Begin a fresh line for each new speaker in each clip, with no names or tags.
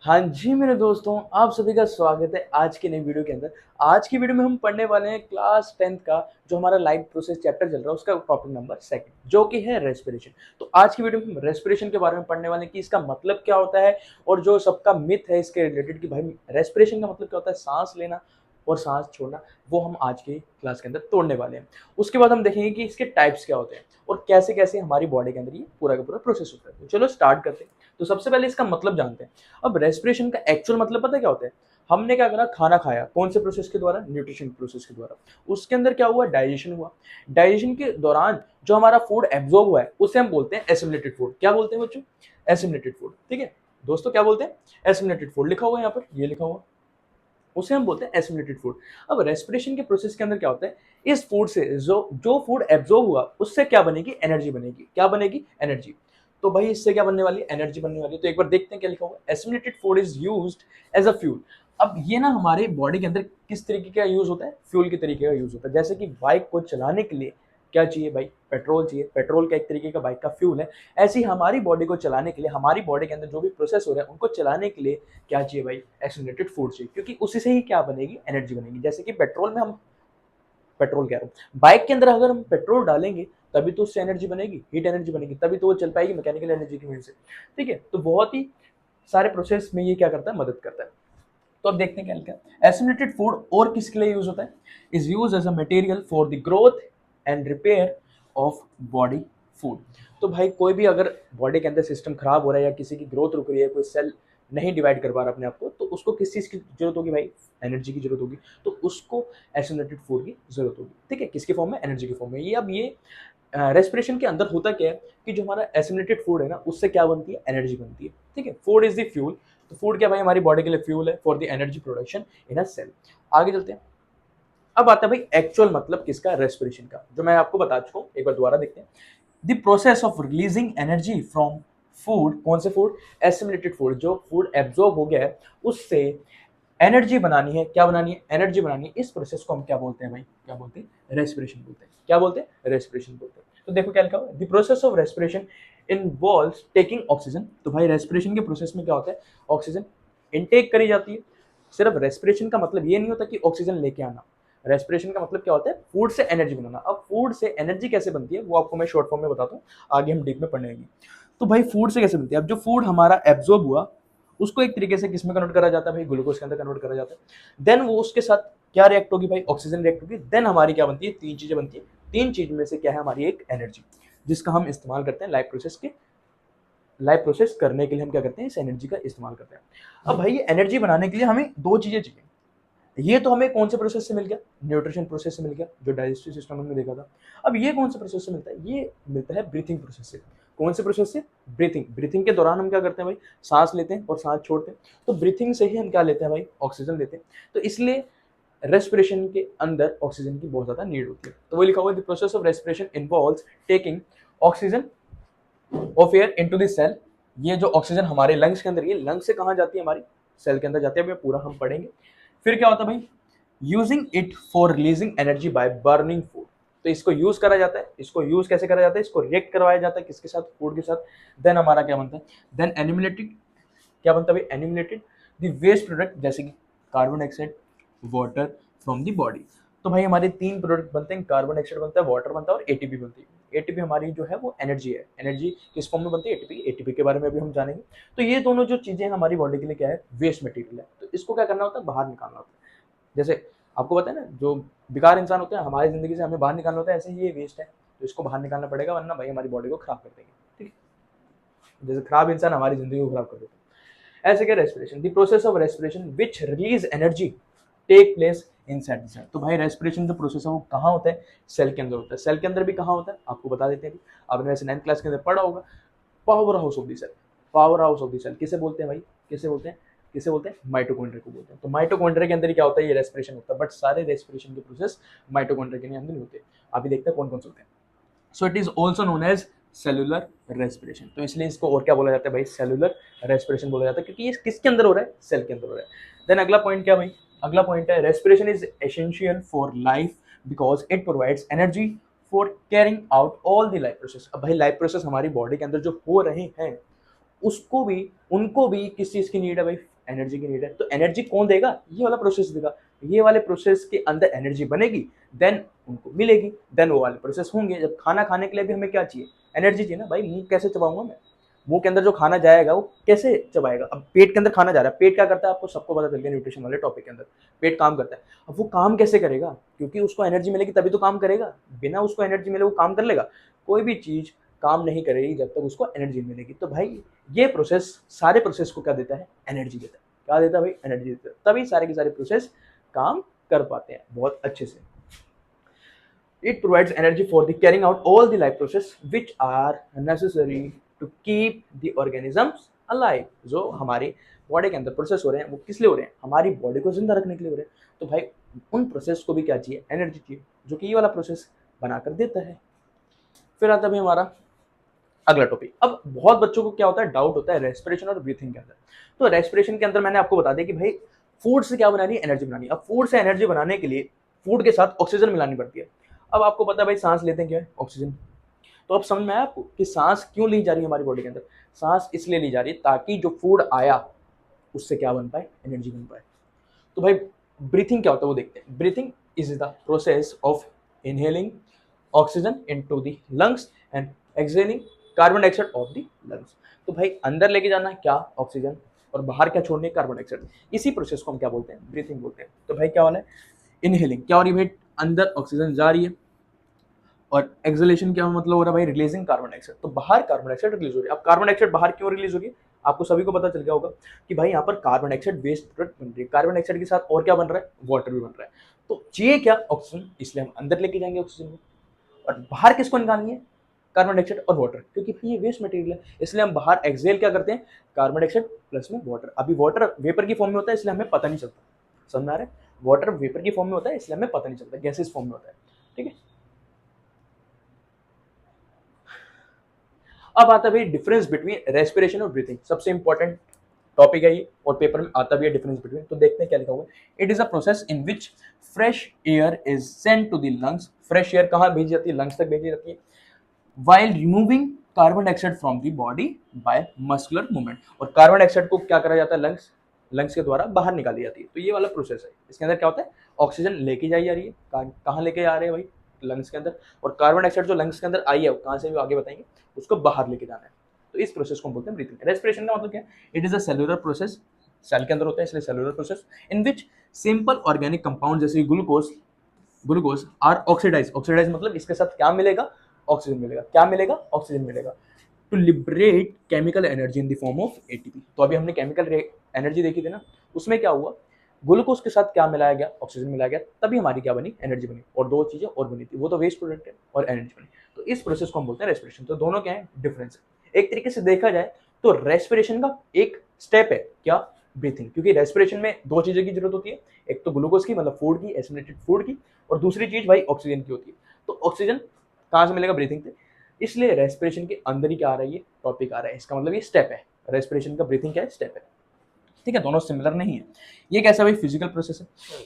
हाँ जी मेरे दोस्तों, आप सभी का स्वागत है आज की नई वीडियो के अंदर। आज की वीडियो में हम पढ़ने वाले हैं क्लास 10th का जो हमारा लाइफ प्रोसेस चैप्टर चल रहा है उसका टॉपिक नंबर 2 जो कि है रेस्पिरेशन। तो आज की वीडियो में हम रेस्पिरेशन के बारे में पढ़ने वाले हैं कि इसका मतलब क्या होता है और जो सबका मिथ है इसके रिलेटेड कि भाई रेस्पिरेशन का मतलब क्या होता है, सांस लेना और सांस छोड़ना, वो हम आज की क्लास के अंदर तोड़ने वाले हैं। उसके बाद हम देखेंगे कि इसके टाइप्स क्या होते हैं और कैसे कैसे हमारी बॉडी के अंदर ये पूरा का पूरा प्रोसेस होता है। तो चलो स्टार्ट करते हैं। तो सबसे पहले इसका मतलब जानते हैं। अब रेस्पिरेशन का एक्चुअल मतलब पता है क्या होता है? हमने क्या करा, खाना खाया, कौन से प्रोसेस के द्वारा? न्यूट्रिशन प्रोसेस के द्वारा। उसके अंदर क्या हुआ? डाइजेशन हुआ। डाइजेशन के दौरान जो हमारा फूड एब्जॉर्ब हुआ है उसे हम बोलते हैं एसिमिलेटेड फूड। क्या बोलते हैं बच्चों? Assimilated food. ठीक है दोस्तों, क्या बोलते हैं? Assimilated food. लिखा हुआ है यहाँ पर, ये लिखा हुआ, उसे हम बोलते हैं एसिमिलेटेड फूड। अब रेस्पिरेशन के प्रोसेस के अंदर क्या होता है, इस फूड से जो जो फूड एब्जॉर्ब हुआ उससे क्या बनेगी? एनर्जी बनेगी। क्या बनेगी? एनर्जी। तो भाई इससे क्या बनने वाली है? एनर्जी बनने वाली है। तो एक बार देखते हैं क्या लिखा हुआ है। Assimilated food is used as a fuel. अब ये ना हमारे बॉडी के अंदर किस तरीके का यूज होता है? फ्यूल के तरीके का यूज होता है। जैसे कि बाइक को चलाने के लिए क्या चाहिए भाई? पेट्रोल चाहिए। पेट्रोल का एक तरीके का बाइक का फ्यूल है। ऐसे ही हमारी बॉडी को चलाने के लिए, हमारी बॉडी के अंदर जो भी प्रोसेस हो रहा है उनको चलाने के लिए क्या चाहिए भाई? एक्सीलरेटेड फूड चाहिए, क्योंकि उसी से ही क्या बनेगी? एनर्जी बनेगी। जैसे कि पेट्रोल में हम, पेट्रोल कह रहा हूँ, बाइक के अंदर अगर हम पेट्रोल डालेंगे तभी तो उससे एनर्जी बनेगी, हीट एनर्जी बनेगी, तभी तो वो चल पाएगी मैकेनिकल एनर्जी की वजह से। ठीक है, तो बहुत ही सारे प्रोसेस में ये क्या करता है? मदद करता है। तो अब देखते हैं क्या लिखा है। एसिमिलेटेड फूड और किसके लिए यूज होता है? Is use as a material for the growth and repair of body food. तो भाई कोई भी अगर बॉडी के अंदर सिस्टम खराब हो रहा है या किसी की ग्रोथ रुक रही है, कोई सेल नहीं डिवाइड कर पा रहा अपने आप को, तो उसको किस चीज़ की जरूरत होगी भाई? एनर्जी की जरूरत होगी। तो उसको एसिमिलेटेड फूड की जरूरत होगी। ठीक है, किसके फॉर्म में? एनर्जी के फॉर्म में। ये अब ये रेस्पिरेशन के अंदर होता क्या है कि जो हमारा एसिमिलेटेड फूड है ना उससे क्या बनती है? एनर्जी बनती है। ठीक है, फूड इज द फ्यूल। तो फूड क्या भाई? हमारी बॉडी के लिए फ्यूल है for the energy production in a cell. आगे चलते हैं। अब आता है भाई एक्चुअल मतलब किसका? रेस्पिरेशन का, जो मैं आपको बता चुका हूँ। एक बार दोबारा देखते हैं। The process of releasing energy from food. कौन से फूड? Assimilated food. जो फूड एब्जॉर्ब हो गया है उससे एनर्जी बनानी है। क्या बनानी है? एनर्जी बनानी है। इस प्रोसेस को हम क्या बोलते हैं भाई? क्या बोलते हैं? रेस्पिरेशन बोलते हैं। क्या बोलते हैं? रेस्पिरेशन बोलते हैं। तो देखो क्या लिखा हुआ है। The process of respiration involves taking oxygen. तो भाई रेस्पिरेशन के प्रोसेस में क्या होता है? ऑक्सीजन इनटेक करी जाती है। सिर्फ रेस्पिरेशन का मतलब ये नहीं होता कि ऑक्सीजन लेके आना। रेस्पिरेशन का मतलब क्या होता है? फूड से एनर्जी बनाना। अब फूड से एनर्जी कैसे बनती है वो आपको मैं शॉर्ट फॉर्म में बताता हूँ, आगे हम डीप में पढ़ेंगे। तो भाई फूड से कैसे बनती है? अब जो फूड हमारा एब्जॉर्ब हुआ उसको एक तरीके से किसमें कन्वर्ट करा जाता है भाई? ग्लूकोज के अंदर कन्वर्ट करा जाता है। देन वो उसके साथ क्या रिएक्ट होगी भाई? ऑक्सीजन रिएक्ट होगी। देन हमारी क्या बनती है? तीन चीजें बनती है। तीन चीज में से क्या है? हमारी एक एनर्जी, जिसका हम इस्तेमाल करते हैं लाइफ प्रोसेस करने के लिए। हम क्या करते हैं? इस एनर्जी का इस्तेमाल करते हैं। अब भाई ये एनर्जी बनाने के लिए हमें दो चीजें चाहिए। ये तो हमें कौन से प्रोसेस से मिल गया? न्यूट्रिशन प्रोसेस से मिल गया, जो डाइजेस्टिव सिस्टम हमने देखा था। अब ये कौन से प्रोसेस से मिलता है? ये मिलता है ब्रीथिंग प्रोसेस से। कौन से प्रोसेस से? ब्रीथिंग। ब्रीथिंग के दौरान हम क्या करते हैं भाई? सांस लेते हैं और सांस छोड़ते हैं। तो ब्रीथिंग से ही हम क्या लेते हैं भाई? ऑक्सीजन लेते हैं। तो इसलिए रेस्पिरेशन के अंदर ऑक्सीजन की बहुत ज्यादा नीड होती है। तो वो लिखा हुआ है, the process of respiration involves taking oxygen of air into the cell. ये जो ऑक्सीजन हमारे लंग्स के अंदर, ये लंग्स से कहाँ जाती है? हमारी सेल के अंदर जाती है। अब ये पूरा हम पढ़ेंगे। फिर क्या होता है भाई? Using it for releasing energy by burning food. तो इसको यूज करा जाता है। इसको यूज कैसे करा जाता है? इसको रिएक्ट करवाया जाता है किसके साथ? फूड के साथ। देन हमारा क्या बनता है? देन एनिमिलेटेड। क्या बनता है भाई? एनिमिलेटेड द वेस्ट प्रोडक्ट, जैसे कि carbon dioxide, water from the body. तो भाई हमारे तीन प्रोडक्ट बनते हैं। कार्बन डाइऑक्साइड बनता है, वाटर बनता है और एटीपी बनती है। एटीपी हमारी जो है वो एनर्जी है। एनर्जी किस फॉर्म में बनती है? एटीपी। एटीपी के बारे में भी हम जानेंगे। तो ये दोनों जो चीजें हमारी बॉडी के लिए क्या है? वेस्ट मटेरियल है। तो इसको क्या करना होता है? बाहर निकालना होता है। जैसे आपको पता है ना, जो बेकार इंसान होते हैं हमारी जिंदगी से हमें बाहर निकालना होता है, ऐसे ही ये वेस्ट है। तो इसको बाहर निकालना पड़ेगा, वरना भाई हमारी बॉडी को खराब कर देंगे। ठीक है, जैसे खराब इंसान हमारी जिंदगी को खराब कर देते हैं, ऐसे क्या? Respiration, the process of respiration which release energy take place inside the cell. तो भाई रेस्पिरेशन जो प्रोसेस है वो कहाँ होता है? सेल के अंदर होता है। सेल के अंदर भी कहाँ होता है? आपको बता देते हैं। आपने वैसे 9th क्लास के अंदर पढ़ा होगा, power house of the cell. Power house of the cell किसे बोलते हैं भाई? किसे बोलते हैं? किसे बोलते हैं? माइटोकॉन्ड्रिया को बोलते हैं। तो माइटोकॉन्ड्रिया के अंदर ही क्या होता है? ये रेस्पिरेशन होता है। बट सारे रेस्पिरेशन के प्रोसेस माइटोकॉन्ड्रिया के अंदर नहीं होते। अभी देखते हैं कौन कौन से होते हैं। So it is also known as cellular respiration. तो इसलिए इसको और क्या बोला जाता है भाई? सेलुलर रेस्पिरेशन बोला जाता है, क्योंकि ये किसके अंदर हो रहा है? सेल के अंदर हो रहा है। देन अगला पॉइंट क्या भाई? अगला पॉइंट है respiration is essential for life because it provides energy for carrying out all the life process. अब भाई लाइफ प्रोसेस हमारी बॉडी के अंदर जो हो रहे हैं उसको भी, उनको भी किस चीज की नीड है भाई? एनर्जी की नीड है, तो एनर्जी कौन देगा? ये वाला प्रोसेस देगा। ये वाले प्रोसेस के अंदर एनर्जी बनेगी, देन उनको मिलेगी, देन वो वाले प्रोसेस होंगे। जब खाना खाने के लिए भी हमें क्या चाहिए? एनर्जी चाहिए ना भाई। मुंह कैसे चबाऊंगा मैं? मुंह के अंदर जो खाना जाएगा वो कैसे चबाएगा? अब पेट के अंदर खाना जा रहा है, पेट क्या करता है आपको सबको पता चल गया न्यूट्रिशन वाले टॉपिक के अंदर, पेट काम करता है। अब वो काम कैसे करेगा? क्योंकि उसको एनर्जी मिलेगी तभी तो काम करेगा। बिना उसको एनर्जी मिले वो काम कर लेगा? कोई भी चीज काम नहीं करेगी जब तक उसको एनर्जी मिलेगी। तो भाई ये प्रोसेस सारे प्रोसेस को क्या देता है? एनर्जी देता है। क्या देता है भाई? एनर्जी देता है। तभी सारे के सारे प्रोसेस काम कर पाते हैं बहुत अच्छे से। It provides energy for the carrying out all the life process which are necessary to keep the organisms alive। जो हमारी बॉडी के अंदर प्रोसेस हो रहे हैं वो किस लिए हो रहे हैं? हमारी बॉडी को जिंदा रखने के लिए हो रहे हैं। तो भाई उन प्रोसेस को भी क्या चाहिए? एनर्जी चाहिए, जो कि ये वाला प्रोसेस बनाकर देता है। फिर आता है हमारा अगला टॉपिक। अब बहुत बच्चों को क्या होता है? डाउट होता है रेस्पिरेशन और ब्रीथिंग के अंदर। तो रेस्पिरेशन के अंदर मैंने आपको बता दिया कि भाई फूड से क्या बनानी है? एनर्जी बनानी है। अब फूड से एनर्जी बनाने के लिए फूड के साथ ऑक्सीजन मिलानी पड़ती है। अब आपको पता है भाई सांस लेते हैं क्या है? ऑक्सीजन। तो अब समझ में आया आपको कि सांस क्यों ली जा रही है हमारी बॉडी के अंदर? सांस इसलिए ली जा रही है ताकि जो फूड आया उससे क्या बन पाए? एनर्जी बन पाए। तो भाई ब्रीथिंग क्या होता है वो देखते हैं। Breathing is the process of inhaling oxygen into the lungs and exhaling carbon dioxide of the lungs. तो भाई अंदर लेके जाना क्या? ऑक्सीजन, और बाहर क्या छोड़नी? Carbon dioxide. इसी प्रोसेस को हम क्या बोलते हैं? ब्रीथिंग बोलते हैं। तो भाई क्या वाला है? इनहेलिंग क्या हो रही है भाई? अंदर ऑक्सीजन जा रही है, और एक्सलेशन क्या मतलब हो रहा है भाई? Releasing carbon dioxide. तो बाहर कार्बन डाइऑक्साइड रिलीज हो रही है। अब कार्बन डाइऑक्साइड बाहर क्यों रिलीज हो रही है? आपको सभी को पता चल गया होगा कि भाई यहाँ पर कार्बन डाइऑक्साइड वेस्ट प्रोडक्ट बन रही है। कार्बन डाइऑक्साइड के साथ और क्या बन रहा है? वाटर भी बन रहा है। तो चाहिए क्या? ऑक्सीजन, इसलिए हम अंदर लेके जाएंगे ऑक्सीजन को। और बाहर किसको निकालनी है? कार्बन डाइऑक्साइड और वाटर, क्योंकि ये वेस्ट मटेरियल है। इसलिए हम बाहर एक्सहेल क्या करते हैं? कार्बन डाइऑक्साइड प्लस में वाटर। अभी वाटर वेपर की फॉर्म में होता है इसलिए हमें पता नहीं चलता। समझ में आ रहा है? वाटर वेपर की फॉर्म में होता है इसलिए हमें पता नहीं चलता, गैसेस फॉर्म में होता है। ठीक है। अब आता है डिफरेंस बिटवीन रेस्पिरेशन और ब्रीथिंग। सबसे इंपॉर्टेंट टॉपिक है ये, और पेपर में आता भी है डिफरेंस बिटवीन। तो देखते हैं क्या लिखा हुआ है। It is a process in which fresh air is sent to the lungs. Fresh air कहाँ भेजी जाती है? लंग्स तक भेजी जाती है। while removing carbon dioxide from the body by muscular movement. और कार्बन डाइऑक्साइड को क्या करा जाता है? लंग्स के द्वारा बाहर निकाली जाती है। तो ये वाला प्रोसेस है। इसके अंदर क्या होता है? ऑक्सीजन लेके जाई जा रही है। कहाँ लेके जा रहे हैं भाई? लंग्स के अंदर। और कार्बन डाइऑक्साइड जो लंग्स के अंदर आई है वो कहाँ से भी आगे बताएंगे, उसको बाहर लेके जाना है। तो इस प्रोसेस को हम बोलते हैं ब्रीथिंग। रेस्पिरेशन का मतलब क्या है? It is a cellular process, cell के अंदर होता है इसलिए cellular process, in which simple organic compound जैसे ग्लूकोज आर ऑक्सीडाइज। ऑक्सीडाइज मतलब इसके साथ क्या मिलेगा? ऑक्सीजन मिलेगा। क्या मिलेगा? ऑक्सीजन मिलेगा। To liberate chemical energy in the form of ATP. तो अभी हमने केमिकल एनर्जी देखी थी ना, उसमें क्या हुआ? ग्लूकोज के साथ क्या मिलाया गया? ऑक्सीजन मिलाया गया, तभी हमारी क्या बनी? एनर्जी बनी। और दो चीजें और बनी थी, वो तो वेस्ट प्रोडक्ट है और एनर्जी बनी। तो इस प्रोसेस को हम बोलते हैं रेस्पिरेशन। तो दोनों क्या है? डिफरेंस है। एक तरीके से देखा जाए तो रेस्पिरेशन का एक स्टेप है क्या? ब्रीथिंग। क्योंकि रेस्पिरेशन में दो चीजों की जरूरत होती है, एक तो ग्लूकोज की मतलब फूड की, एसिमिलेटेड फूड की, और दूसरी चीज भाई ऑक्सीजन की होती है। तो ऑक्सीजन कहाँ से मिलेगा? ब्रीथिंग से। इसलिए रेस्पिरेशन के अंदर ही क्या आ रहा है? ये टॉपिक आ रहा है। इसका मतलब ये स्टेप है। रेस्पिरेशन का ब्रीथिंग क्या है? स्टेप है। ठीक है, दोनों सिमिलर नहीं है। ये कैसा भाई? फिजिकल प्रोसेस है।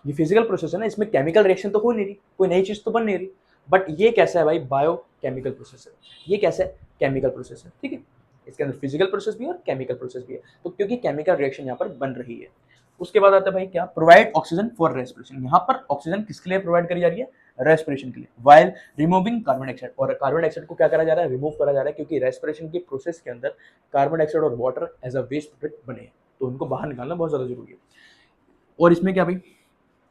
ये फिजिकल प्रोसेस है ना, इसमें केमिकल रिएक्शन तो हो नहीं रही, कोई नई चीज तो बन नहीं रही। बट ये कैसा है भाई? बायो केमिकल प्रोसेस है। ये कैसा है? केमिकल प्रोसेस है। ठीक है, इसके अंदर फिजिकल प्रोसेस भी है और केमिकल प्रोसेस भी है। तो क्योंकि केमिकल रिएक्शन यहाँ पर बन रही है। उसके बाद आता है भाई क्या? Provide oxygen for respiration. यहाँ पर ऑक्सीजन किसके लिए प्रोवाइड करी जा रही है? रेस्पिरेशन के लिए। While removing carbon dioxide. और कार्बन डाइऑक्साइड को क्या करा जा रहा है? रिमूव करा जा रहा है, क्योंकि रेस्पिरेशन के प्रोसेस के अंदर कार्बन डाइऑक्साइड और water as a waste product बने हैं, तो उनको बाहर निकालना बहुत ज्यादा जरूरी है। और इसमें क्या भाई?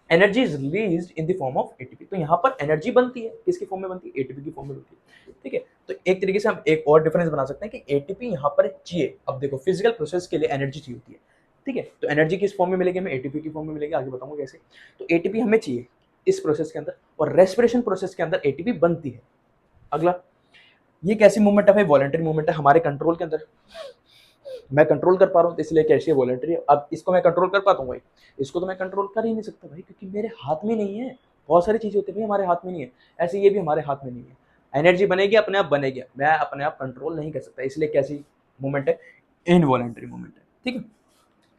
Energy is released in the form of ATP. तो यहाँ पर एनर्जी बनती है, किसकी फॉर्म में बनती है? एटीपी की फॉर्म में बनती है। ठीक है, तो एक तरीके से हम एक और डिफरेंस बना सकते हैं कि एटीपी यहाँ पर चाहिए। अब देखो, फिजिकल प्रोसेस के लिए एनर्जी चाहिए होती है। ठीक है, तो एनर्जी किस फॉर्म में मिलेगी हमें? एटीपी की फॉर्म में मिलेगी। आगे बताऊंगा कैसे। तो एटीपी हमें चाहिए इस प्रोसेस के अंदर, और रेस्पिरेशन प्रोसेस के अंदर एटीपी बनती है। अगला, ये कैसी मूवमेंट है भाई? वॉलंटरी मूवमेंट है, हमारे कंट्रोल के अंदर। मैं कंट्रोल कर पा रहा हूँ, तो इसलिए कैसी है? वॉलंटरी। अब इसको मैं कंट्रोल कर पाता हूँ भाई? इसको तो मैं कंट्रोल कर ही नहीं सकता भाई, क्योंकि मेरे हाथ में नहीं है। बहुत सारी चीजें होती है भाई हमारे हाथ में नहीं है, ऐसे ये भी हमारे हाथ में नहीं है। एनर्जी बनेगी अपने आप बनेगी, मैं अपने आप कंट्रोल नहीं कर सकता, इसलिए कैसी मूवमेंट है? इनवॉलंटरी मूवमेंट है। ठीक है,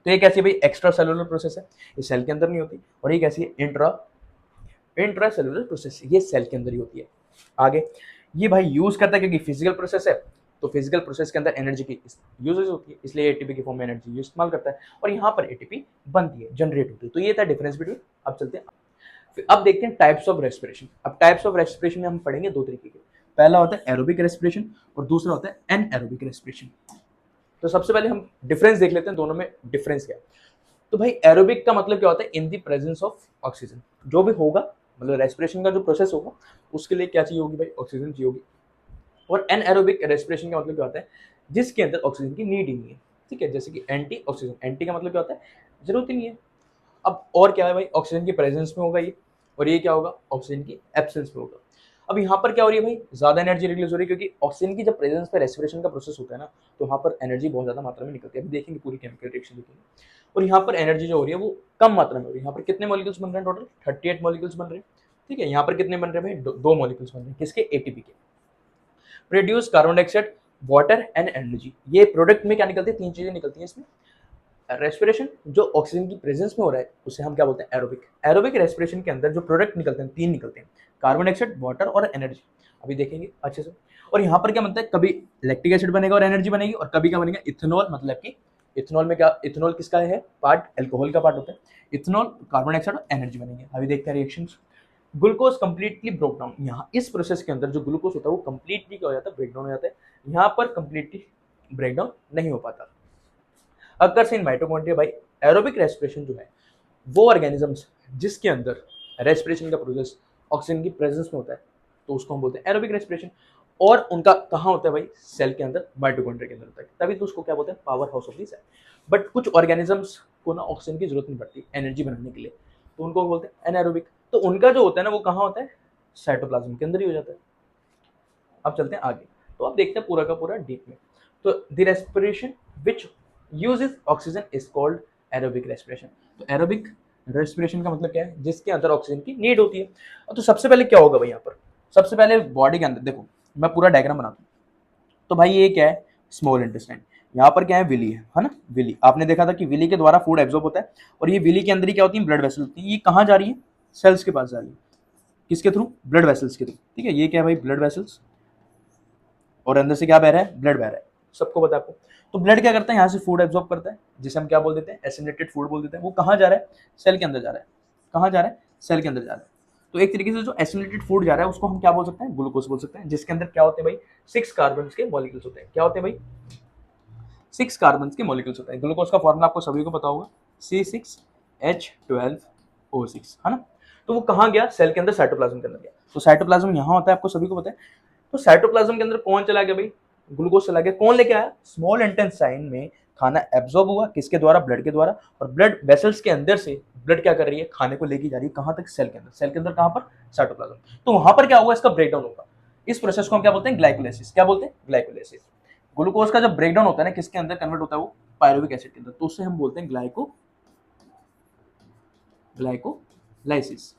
तो ये कैसी है भाई? एक्स्ट्रा सेलुलर प्रोसेस है, ये सेल के अंदर नहीं होती। और ये कैसी है? इंट्रा सेलुलर प्रोसेस, ये सेल के अंदर ही होती है। आगे, ये भाई यूज करता है क्योंकि फिजिकल प्रोसेस है, तो फिजिकल प्रोसेस के अंदर एनर्जी की यूजेज होती है, इसलिए एटीपी की फॉर्म में एनर्जी इस्तेमाल करता है और यहाँ पर एटीपी बनती है, जनरेट होती है। तो ये था डिफरेंस बिटवीन। अब चलते हैं, फिर अब देखते हैं टाइप्स ऑफ रेस्पिरेशन। अब टाइप्स ऑफ रेस्पिरेशन में हम पढ़ेंगे दो तरीके के। पहला होता है एरोबिक रेस्पिरेशन और दूसरा होता है एनएरोबिक रेस्पिरेशन। तो सबसे पहले हम डिफरेंस देख लेते हैं, दोनों में डिफरेंस क्या है। तो भाई एरोबिक का मतलब क्या होता है, इन दी प्रेजेंस ऑफ ऑक्सीजन। जो भी होगा, मतलब रेस्पिरेशन का जो प्रोसेस होगा उसके लिए क्या चाहिए होगी भाई, ऑक्सीजन चाहिए होगी। और एनएरोबिक रेस्पिरेशन का मतलब क्या होता है, जिसके अंदर ऑक्सीजन की नीड ही नहीं है, ठीक है, जैसे कि एंटी ऑक्सीजन। एंटी का मतलब क्या होता है, जरूरत ही नहीं है। अब और क्या है भाई, ऑक्सीजन की प्रेजेंस में होगा ये, और ये क्या होगा, ऑक्सीजन की एब्सेंस में होगा। अब यहाँ पर क्या हो रही है भाई, ज्यादा एनर्जी रिलीज हो रही है, क्योंकि ऑक्सीजन की जब प्रेजेंस पे रेस्पिरेशन का प्रोसेस होता है ना, तो वहाँ पर एनर्जी बहुत ज्यादा मात्रा में निकलती है। अभी देखेंगे, पूरी केमिकल रिएक्शन देखेंगे। और यहाँ पर एनर्जी जो हो रही है वो कम मात्रा में हो रही है। यहाँ पर कितने मॉलिक्यूल्स बन रहे हैं, टोटल 38 मॉलिक्यूल्स बन रहे हैं, ठीक है। यहाँ पर कितने बन रहे हैं भाई, दो मॉलिक्यूल्स बन रहे हैं, किसके, एटीपी के। Produce carbon dioxide, water and energy. ये प्रोडक्ट में क्या निकलती है, तीन चीजें निकलती हैं इसमें। रेस्पिरेशन जो ऑक्सीजन की प्रेजेंस में हो रहा है उसे हम क्या बोलते हैं, एरोबिक। एरोबिक रेस्पिरेशन के अंदर जो प्रोडक्ट निकलते हैं, तीन निकलते हैं, कार्बन डाइऑक्साइड, वाटर और एनर्जी। अभी देखेंगे अच्छे से। और यहाँ पर क्या बनता है, कभी लैक्टिक एसिड बनेगा और एनर्जी बनेगी, और कभी क्या बनेगा, इथेनॉल। मतलब कि इथेनॉल में क्या, इथेनॉल किसका है पार्ट, एल्कोहल का पार्ट होता है। इथेनॉल, कार्बन डाइऑक्साइड और एनर्जी बनेंगे। अभी देखते हैं reactions. Glucose completely broke down. यहाँ इस प्रोसेस के अंदर जो ग्लूकोज होता है वो कंप्लीटली क्या हो जाता है, ब्रेक डाउन हो जाता है। यहाँ पर कंप्लीटली ब्रेक डाउन नहीं हो पाता। अगर से इन माइटोकॉन्ड्रिया भाई, एरोबिक रेस्पिरेशन जो है वो ऑर्गेनिजम्स जिसके अंदर रेस्पिरेशन का प्रोसेस ऑक्सीजन की प्रेजेंस में होता है, तो उसको हम बोलते हैं एरोबिक रेस्पिरेशन। और उनका कहाँ होता है भाई, सेल के अंदर, माइटोकॉन्ड्रिया के अंदर होता है, तभी तो उसको क्या बोलते हैं, power house of the cell. But कुछ ऑर्गेनिजम्स को ना ऑक्सीजन की जरूरत नहीं पड़ती एनर्जी बनाने के लिए, तो उनको बोलते हैं एनारोबिक। तो उनका जो होता है ना वो कहाँ होता है, साइटोप्लाज्म के अंदर ही हो जाता है। अब चलते हैं आगे, तो आप देखते हैं पूरा का पूरा डीप में। तो the respiration which uses oxygen is called aerobic respiration. तो एरोबिक रेस्पिरेशन का मतलब क्या है, जिसके अंदर ऑक्सीजन की नीड होती है। तो सबसे पहले क्या होगा भाई, यहाँ पर सबसे पहले बॉडी के अंदर देखो, मैं पूरा डायग्राम बनाता हूँ। तो भाई ये क्या है, स्मॉल इंटेस्टाइन। यहाँ पर क्या है, विली है ना। विली आपने देखा था कि विली के द्वारा फूड एब्जॉर्ब होता है, और ये विली के अंदर ही क्या होती है, ब्लड वेसल होती है। ये कहाँ जा रही है, सेल्स के पास जा रही है, किसके थ्रू, ब्लड वेसल्स के थ्रू, ठीक है। ये क्या है भाई, ब्लड वेसल्स, और अंदर से क्या बह रहा है, ब्लड बह रहा है, सबको पता है आपको। तो ब्लड क्या करता है, यहाँ से फूड एब्जॉर्ब करता है, जिसे हम क्या बोल देते हैं, एसिमिलेटेड फूड बोल देते हैं। वो कहाँ जा रहा है, सेल के अंदर जा रहा है। कहाँ जा रहा है, सेल के अंदर जा रहा है। तो एक तरीके से जो एसिमिलेटेड फूड जा रहा है उसको हम क्या बोल सकते हैं, ग्लूकोज बोल सकते हैं, जिसके अंदर क्या होते हैं भाई, 6 कार्बन के मॉलिक्यूल्स होते हैं। क्या होते हैं भाई, 6 कार्बन के मॉलिक्यूल्स होते हैं। ग्लूकोज का फॉर्मूला आपको सभी को पता होगा, C6H12O6, है ना। तो वो कहाँ गया, सेल के अंदर, साइटोप्लाज्म के अंदर गया। तो साइटोप्लाज्म यहाँ होता है, आपको सभी को पता है। तो साइटोप्लाज्म के अंदर कौन चला गया भाई, ग्लूकोज चला गया। कौन लेके आया, स्मॉल इंटेस्टाइन में खाना एब्जॉर्ब हुआ, किसके द्वारा, ब्लड के द्वारा। और ब्लड वेसल्स के अंदर से ब्लड क्या कर रही है, खाने को लेके जा रही है, कहां तक, सेल के अंदर। सेल के अंदर कहां पर, साइटोप्लाज्म। तो वहां पर क्या होगा, इसका ब्रेकडाउन होगा। इस प्रोसेस को हम क्या बोलते हैं, ग्लाइकोलाइसिस। क्या बोलते हैं, ग्लाइकोलाइसिस। ग्लूकोज का जब ब्रेकडाउन होता है ना, किसके अंदर कन्वर्ट होता है, वो पायरुविक एसिड के अंदर, तो उससे हम बोलते हैं ग्लाइकोलाइसिस,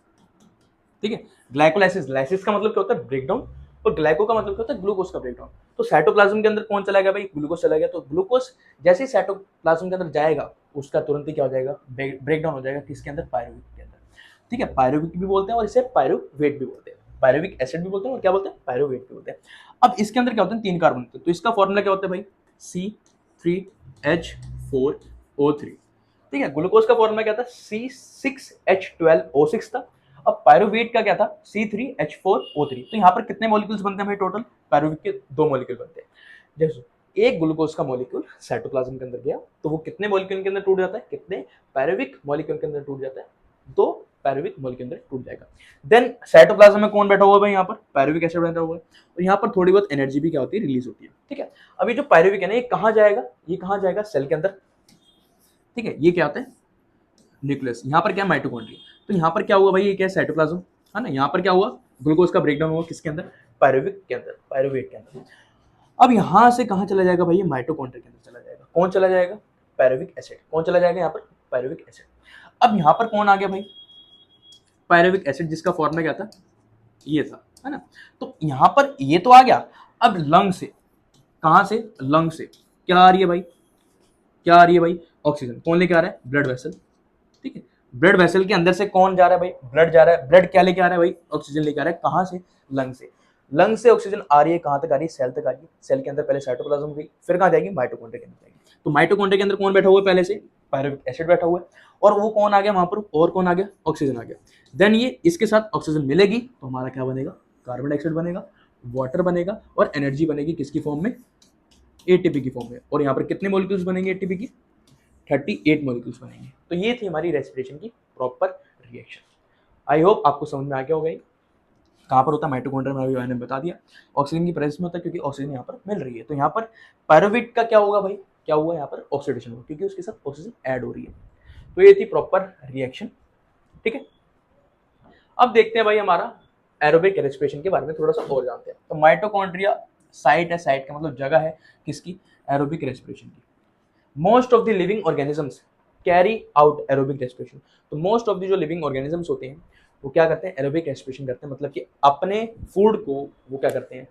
ठीक है। ग्लाइकोलाइसिस, लाइसिस का मतलब क्या होता है, ब्रेकडाउन, और ग्लाइको का मतलब क्या होता है, ग्लूकोज का ब्रेकडाउन। तो साइटोप्लाज्म के अंदर कौन चला गया भाई, ग्लूकोज चला गया। तो ग्लूकोज जैसे ही साइटोप्लाज्म के अंदर जाएगा, उसका तुरंत ही क्या हो जाएगा, ब्रेकडाउन हो जाएगा, किसके अंदर, पायरुविक के अंदर, ठीक है। पायरुविक भी बोलते हैं और इसे पायरुवेट भी बोलते हैं, पायरुविक एसिड भी बोलते हैं, और क्या बोलते हैं, पायरुवेट भी बोलते हैं। अब इसके अंदर क्या होते हैं, 3 कार्बन होते हैं। तो इसका फॉर्मूला क्या होता है भाई, C3H4O3, ठीक है। ग्लूकोज का फॉर्मूला क्या था, C6H12O6 था। अब पायरुवेट का क्या था, C3H4O3। तो यहाँ पर कितने मॉलिक्यूल्स बनते हैं भाई, टोटल पायरुवेट के 2 मॉलिक्यूल बनते हैं। जैसे एक ग्लूकोज का मॉलिक्यूल साइटोप्लाज्म के अंदर गया, तो वो कितने मॉलिक्यूल के अंदर टूट जाता है, कितने पायरुविक मॉलिक्यूल के अंदर टूट जाता है, 2 पायरुविक मॉलिक्यूल के अंदर टूट जाएगा। देन साइटोप्लाज्म में कौन बैठा हुआ है भाई, यहाँ पर पायरुविक एसिड बैठा हुआ है, और यहाँ पर थोड़ी बहुत एनर्जी भी क्या होती है, रिलीज होती है, ठीक है। अब ये जो पायरुविक है ना, ये कहाँ जाएगा, ये कहाँ जाएगा, सेल के अंदर, ठीक है। ये क्या होता है, न्यूक्लियस। यहाँ पर क्या, माइटोकॉन्ड्रिया। तो यहाँ पर क्या हुआ भाई, ये क्या है, साइटोप्लाज्म, है ना। यहाँ पर क्या हुआ, ग्लूकोज का ब्रेकडाउन हुआ, किसके अंदर, पायरुविक के अंदर, पायरुवेट के अंदर। अब यहाँ से कहाँ चला जाएगा भाई, ये माइटोकॉन्ड्रिया के अंदर चला जाएगा। कौन चला जाएगा, पायरुविक एसिड। कौन चला जाएगा यहाँ पर, पायरुविक एसिड। अब यहाँ पर कौन आ गया भाई, पायरुविक एसिड, जिसका फॉर्मूला क्या था, ये था, है ना। तो यहाँ पर ये तो आ गया। अब लंग से, कहाँ से, लंग से क्या आ रही है भाई, क्या आ रही है भाई, ऑक्सीजन। कौन लेके आ रहा है, ब्लड वेसल, ठीक है। ब्लड वेसल के अंदर से कौन जा रहा है भाई, ब्लड जा रहा है। ब्लड क्या लेके आ रहा है भाई, ऑक्सीजन लेके आ रहा है, कहाँ से, लंग से। लंग से ऑक्सीजन आ रही है, कहाँ तक आ रही है, सेल तक आ रही है। सेल के अंदर पहले साइटोप्लाज्म गई, फिर कहाँ जाएगी, माइटोकॉन्ड्रिया के अंदर जाएगी। तो माइटोकॉन्ड्रिया के अंदर कौन बैठा हुआ है, पहले से पायरुविक एसिड बैठा हुआ है, और वो कौन आ गया वहां पर, और कौन आ गया, ऑक्सीजन आ गया। देन ये इसके साथ ऑक्सीजन मिलेगी तो हमारा क्या बनेगा, कार्बन डाइऑक्साइड बनेगा, वाटर बनेगा, और एनर्जी बनेगी किसकी फॉर्म में, एटीपी की फॉर्म में। और यहाँ पर कितने मॉलिक्यूल्स बनेंगे एटीपी की, 38 मॉलिक्यूल्स बनेंगे। तो ये थी हमारी रेस्पिरेशन की प्रॉपर रिएक्शन। आई होप आपको समझ में आ गया होगा। कहाँ पर होता है, माइटोकॉन्ड्रिया में, अभी मैंने बता दिया। ऑक्सीजन की प्रेजेंस में होता है क्योंकि ऑक्सीजन यहाँ पर मिल रही है। तो यहाँ पर पायरुवेट का क्या होगा भाई, क्या हुआ यहाँ पर, ऑक्सीडेशन हुआ, क्योंकि उसके साथ ऑक्सीजन ऐड हो रही है। तो ये थी प्रॉपर रिएक्शन, ठीक है। अब देखते हैं भाई हमारा एरोबिक रेस्पिरेशन के बारे में थोड़ा सा और जानते हैं। तो माइटोकॉन्ड्रिया साइट है, साइट का मतलब जगह है किसकी, एरोबिक रेस्पिरेशन की। Most of the living organisms carry out aerobic respiration. तो मोस्ट ऑफ द जो लिविंग ऑर्गेनिजम्स होते हैं वो क्या करते हैं, एरोबिक रेस्पिरेशन करते हैं। मतलब कि अपने फूड को वो क्या करते हैं,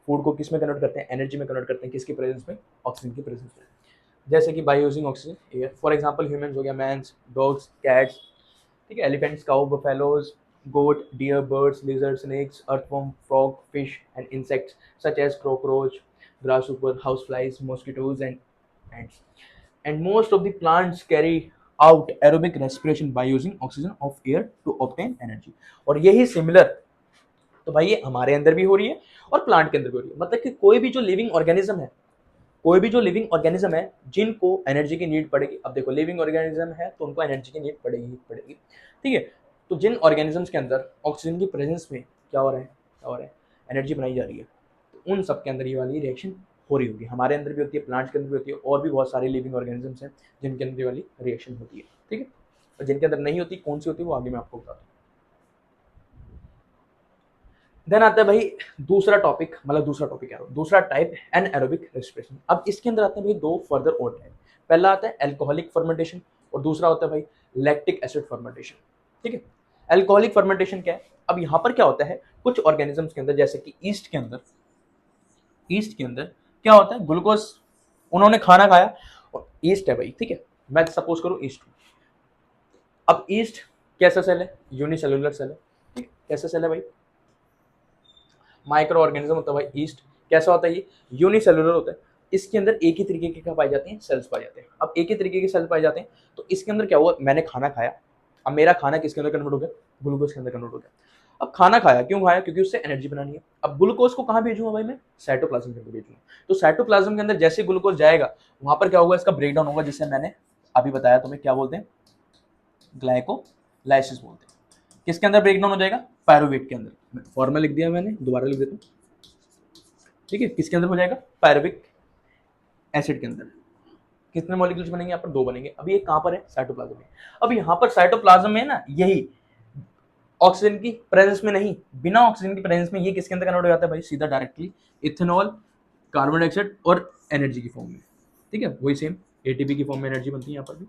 फूड को किस में कन्वर्ट करते हैं, एनर्जी में कन्वर्ट करते हैं, किसकी प्रेजेंस में, ऑक्सीजन की प्रेजेंस में। जैसे कि by using oxygen air, for example humans हो गया, मैन्स, डॉग्स, कैट्स, ठीक है, elephants, cow, buffaloes, goat, deer, birds, lizard, snakes, earthworm, frog, fish and insects such as cockroach, grasshopper, house flies, mosquitoes and ants. And most of the plants carry out aerobic respiration by using oxygen of air to obtain energy. और यही similar तो भाई ये हमारे अंदर भी हो रही है और प्लांट के अंदर भी हो रही है। मतलब कि कोई भी जो लिविंग ऑर्गेनिज्म है, कोई भी जो लिविंग ऑर्गेनिज्म है जिनको एनर्जी की नीड पड़ेगी। अब देखो लिविंग ऑर्गेनिज्म है तो उनको एनर्जी की नीड पड़ेगी ही पड़ेगी, ठीक है। तो जिन ऑर्गेनिजम्स के अंदर ऑक्सीजन की प्रेजेंस में क्या हो रहा है, क्या हो रहा है, एनर्जी बनाई जा रही है, तो उन सब के अंदर ये वाली रिएक्शन हो रही होगी। हमारे अंदर भी होती है, प्लांट्स के अंदर भी होती है, और भी बहुत सारे लिविंग ऑर्गेनिजम्स हैं जिनके अंदर ये वाली रिएक्शन होती है, ठीक है। और जिनके अंदर नहीं होती, कौन सी होती है वो आगे मैं आपको बताता हूँ। देन आता है भाई दूसरा टॉपिक, मतलब दूसरा टॉपिक है, दूसरा टाइप एनएरोबिक रेस्पिरेशन। अब इसके अंदर आते हैं भाई दो फर्दर और टाइप। पहला आता है एल्कोहलिक फर्मेंटेशन और दूसरा होता है भाई लैक्टिक एसिड फर्मेंटेशन, ठीक है। एल्कोहलिक फर्मेंटेशन क्या है, अब यहाँ पर क्या होता है, कुछ ऑर्गेनिजम्स के अंदर जैसे कि ईस्ट के अंदर, ईस्ट के अंदर क्या होता है, ग्लूकोज, उन्होंने खाना खाया और ईस्ट है भाई, ठीक है, मैं सपोज करूँ ईस्ट हूँ। अब ईस्ट कैसा सेल है, यूनिसेलुलर सेल है, ठीक, कैसा सेल है भाई, माइक्रो ऑर्गेनिज्म होता है भाई ईस्ट। कैसा होता है ये, यूनिसेलुलर होता है। इसके अंदर एक ही तरीके के क्या पाए जाते हैं, सेल्स पाए जाते हैं। अब एक ही तरीके के सेल्स पाए जाते हैं तो इसके अंदर क्या हुआ, मैंने खाना खाया, अब मेरा खाना किसके अंदर कन्वर्ट हो गया, ग्लूकोज के अंदर कन्वर्ट हो गया। अब खाना खाया, क्यों खाया, क्योंकि उससे एनर्जी बनानी है। अब ग्लूकोज को कहाँ भेजूंगा भाई, मैं साइटोप्लाज्म के अंदर भेजूंगा। तो साइटोप्लाज्म के अंदर जैसे ग्लूकोज जाएगा वहां पर क्या होगा, इसका ब्रेकडाउन होगा, जिसे मैंने अभी बताया तुम्हें, क्या बोलते हैं, ग्लाइकोलाइसिस बोलते हैं। किसके अंदर ब्रेकडाउन हो जाएगा, पायरुवेट के अंदर। फॉर्मूला लिख दिया मैंने, दोबारा लिख देता हूँ, ठीक है। किसके अंदर हो जाएगा, पायरुविक एसिड के अंदर। कितने मॉलिक्यूल्स बनेंगे, यहाँ पर दो बनेंगे। अभी ये कहाँ पर है, साइटोप्लाज्म में। अब यहाँ पर साइटोप्लाज्म में ना, यही ऑक्सीजन की प्रेजेंस में नहीं, बिना ऑक्सीजन की प्रेजेंस में ये किसके अंदर कन्वर्ट हो जाता है भाई, सीधा डायरेक्टली इथेनॉल, कार्बन डाइऑक्साइड और एनर्जी की फॉर्म में, ठीक है। वही सेम एटीपी की फॉर्म में एनर्जी बनती है यहाँ पर भी,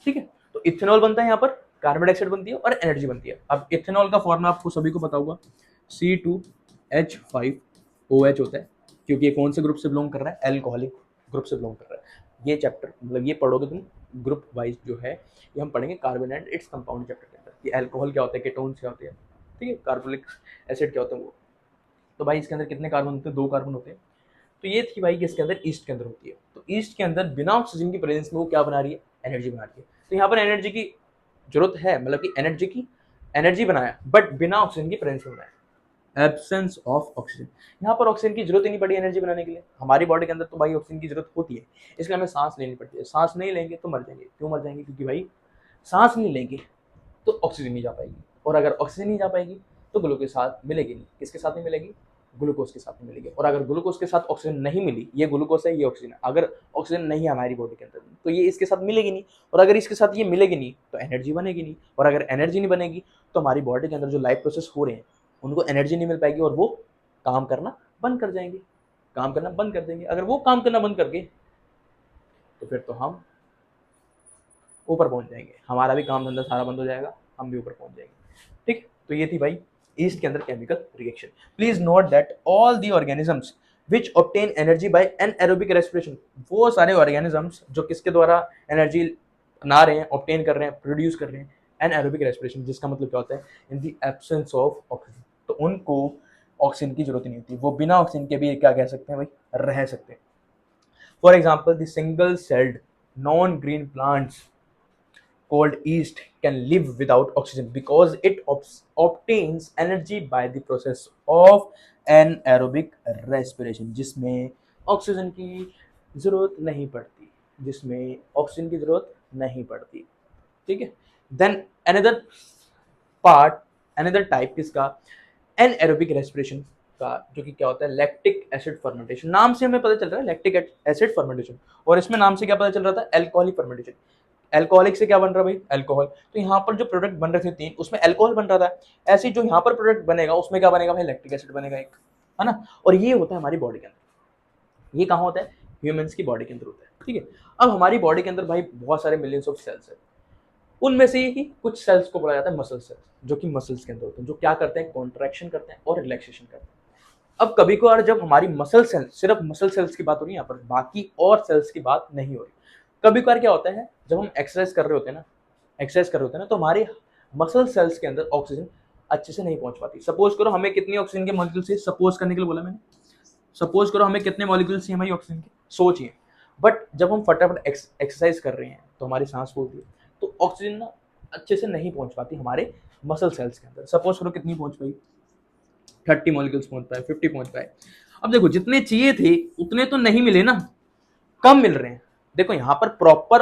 ठीक है। तो इथेनॉल बनता है यहाँ पर, कार्बन डाइऑक्साइड बनती है और एनर्जी बनती है। अब इथेनॉल का फॉर्मूला आपको सभी को पता होगा, C2H5OH होता है, क्योंकि ये कौन से ग्रुप से बिलोंग कर रहा है, एल्कोहलिक ग्रुप से बिलोंग कर रहा है। ये चैप्टर मतलब ये पढ़ोगे तुम ग्रुप वाइज जो है, ये हम पढ़ेंगे carbon and its compound chapter के अंदर, कि अल्कोहल क्या होता है, कीटोन्स क्या होते हैं, ठीक है, कार्बोनिक एसिड क्या होता है वो। तो भाई इसके अंदर कितने कार्बन होते हैं, दो कार्बन होते हैं। तो ये थी भाई किसके अंदर, ईस्ट के अंदर होती है। तो ईस्ट के अंदर बिना ऑक्सीजन की प्रेजेंस में वो क्या बना रही है, एनर्जी बना रही है। तो यहाँ पर एनर्जी की जरूरत है, मतलब कि एनर्जी बनाया, बट बिना ऑक्सीजन की प्रेजेंस में बनाया, एब्सेंस ऑफ ऑक्सीजन। यहाँ पर ऑक्सीजन की जरूरत ही नहीं पड़ी एनर्जी बनाने के लिए। हमारी बॉडी के अंदर तो भाई ऑक्सीजन की जरूरत होती है, इसलिए हमें सांस लेनी पड़ती है। सांस नहीं लेंगे तो मर जाएंगे। क्यों मर जाएंगे, क्योंकि भाई सांस नहीं लेंगे तो ऑक्सीजन नहीं जा पाएगी, और अगर ऑक्सीजन नहीं जा पाएगी तो ग्लूकोज के साथ मिलेगी नहीं। किसके साथ नहीं मिलेगी, ग्लूकोज के साथ नहीं मिलेगी। और अगर ग्लूकोज के साथ ऑक्सीजन नहीं मिली, ये ग्लूकोज है, ये ऑक्सीजन है, अगर ऑक्सीजन नहीं है हमारी बॉडी के अंदर तो ये इसके साथ मिलेगी नहीं, और अगर इसके साथ ये मिलेगी नहीं तो एनर्जी बनेगी नहीं, और अगर एनर्जी नहीं बनेगी तो हमारी बॉडी के अंदर जो लाइफ प्रोसेस हो रहे हैं उनको एनर्जी नहीं मिल पाएगी, और वो काम करना बंद कर जाएंगे, काम करना बंद कर देंगे। अगर वो काम करना बंद करके तो फिर तो हम ऊपर पहुंच जाएंगे, हमारा भी काम धंधा सारा बंद हो जाएगा, हम भी ऊपर पहुंच जाएंगे, ठीक। तो ये थी भाई ईस्ट के अंदर chemical reaction. Please note that all the organisms which obtain energy by anaerobic respiration, वो सारे ऑर्गेनिजम्स जो किसके द्वारा एनर्जी बना रहे हैं, ऑब्टेन कर रहे हैं, प्रोड्यूस कर रहे हैं, एनएरोबिक रेस्पिरेशन, जिसका मतलब क्या होता है, in the absence of oxygen. तो उनको ऑक्सीजन की जरूरत नहीं होती, वो बिना ऑक्सीजन के भी क्या कह सकते हैं भाई, रह सकते हैं। For example the single celled non green plants called yeast can live without oxygen because it obtains energy by the process of anaerobic respiration, जिसमें ऑक्सीजन की जरूरत नहीं पड़ती, जिसमें ऑक्सीजन की जरूरत नहीं पड़ती। ठीक है। Then another part, another type किसका, एनएरोबिक रेस्पिरेशन का, जो कि क्या होता है, लैक्टिक एसिड फर्मेंटेशन। नाम से हमें पता चल रहा है लैक्टिक एसिड फर्मेंटेशन, और इसमें नाम से क्या पता चल रहा था, एल्कोहलिक फर्मेंटेशन। एल्कोहलिक से क्या बन रहा है भाई, अल्कोहल। तो यहाँ पर जो प्रोडक्ट बन रहे थे 3, उसमें अल्कोहल बन रहा था। ऐसे ही जो यहाँ पर प्रोडक्ट बनेगा उसमें क्या बनेगा भाई, लैक्टिक एसिड बनेगा एक, है ना। और ये होता है हमारी बॉडी के अंदर। ये कहाँ होता है, ह्यूमंस की बॉडी के अंदर होता है। ठीक है। अब हमारी बॉडी के अंदर भाई बहुत सारे मिलियंस ऑफ सेल्स है। उनमें से ही कुछ सेल्स को बोला जाता है मसल सेल्स, जो कि मसल्स के अंदर होते हैं, जो क्या करते हैं, कॉन्ट्रैक्शन करते हैं और रिलैक्सेशन करते हैं। अब कभी कभार जब हमारी मसल सेल्स, सिर्फ मसल सेल्स की बात हो रही है यहाँ पर, बाकी और सेल्स की बात नहीं हो रही। कभी कभार क्या होता है, जब हम एक्सरसाइज कर रहे होते हैं ना, तो हमारे मसल सेल्स के अंदर ऑक्सीजन अच्छे से नहीं पहुंच पाती। सपोज करो हमें कितनी ऑक्सीजन के मॉलिक्यूल्स चाहिए, सपोज करने के लिए बोला मैंने, सपोज करो हमें कितने मॉलिक्यूल्स चाहिए भाई ऑक्सीजन के, सोचिए। बट जब हम फटाफट एक्सरसाइज कर रहे हैं तो हमारी सांस फूलती है, तो ऑक्सीजन ना अच्छे से नहीं पहुंच पाती हमारे मसल सेल्स के अंदर। सपोज करो कितनी पहुंच पाई, 30 मॉलिक्यूल्स पहुंच पाए, 50 पहुंच पाए। अब देखो जितने चाहिए थे उतने तो नहीं मिले ना, कम मिल रहे हैं। देखो यहाँ पर प्रॉपर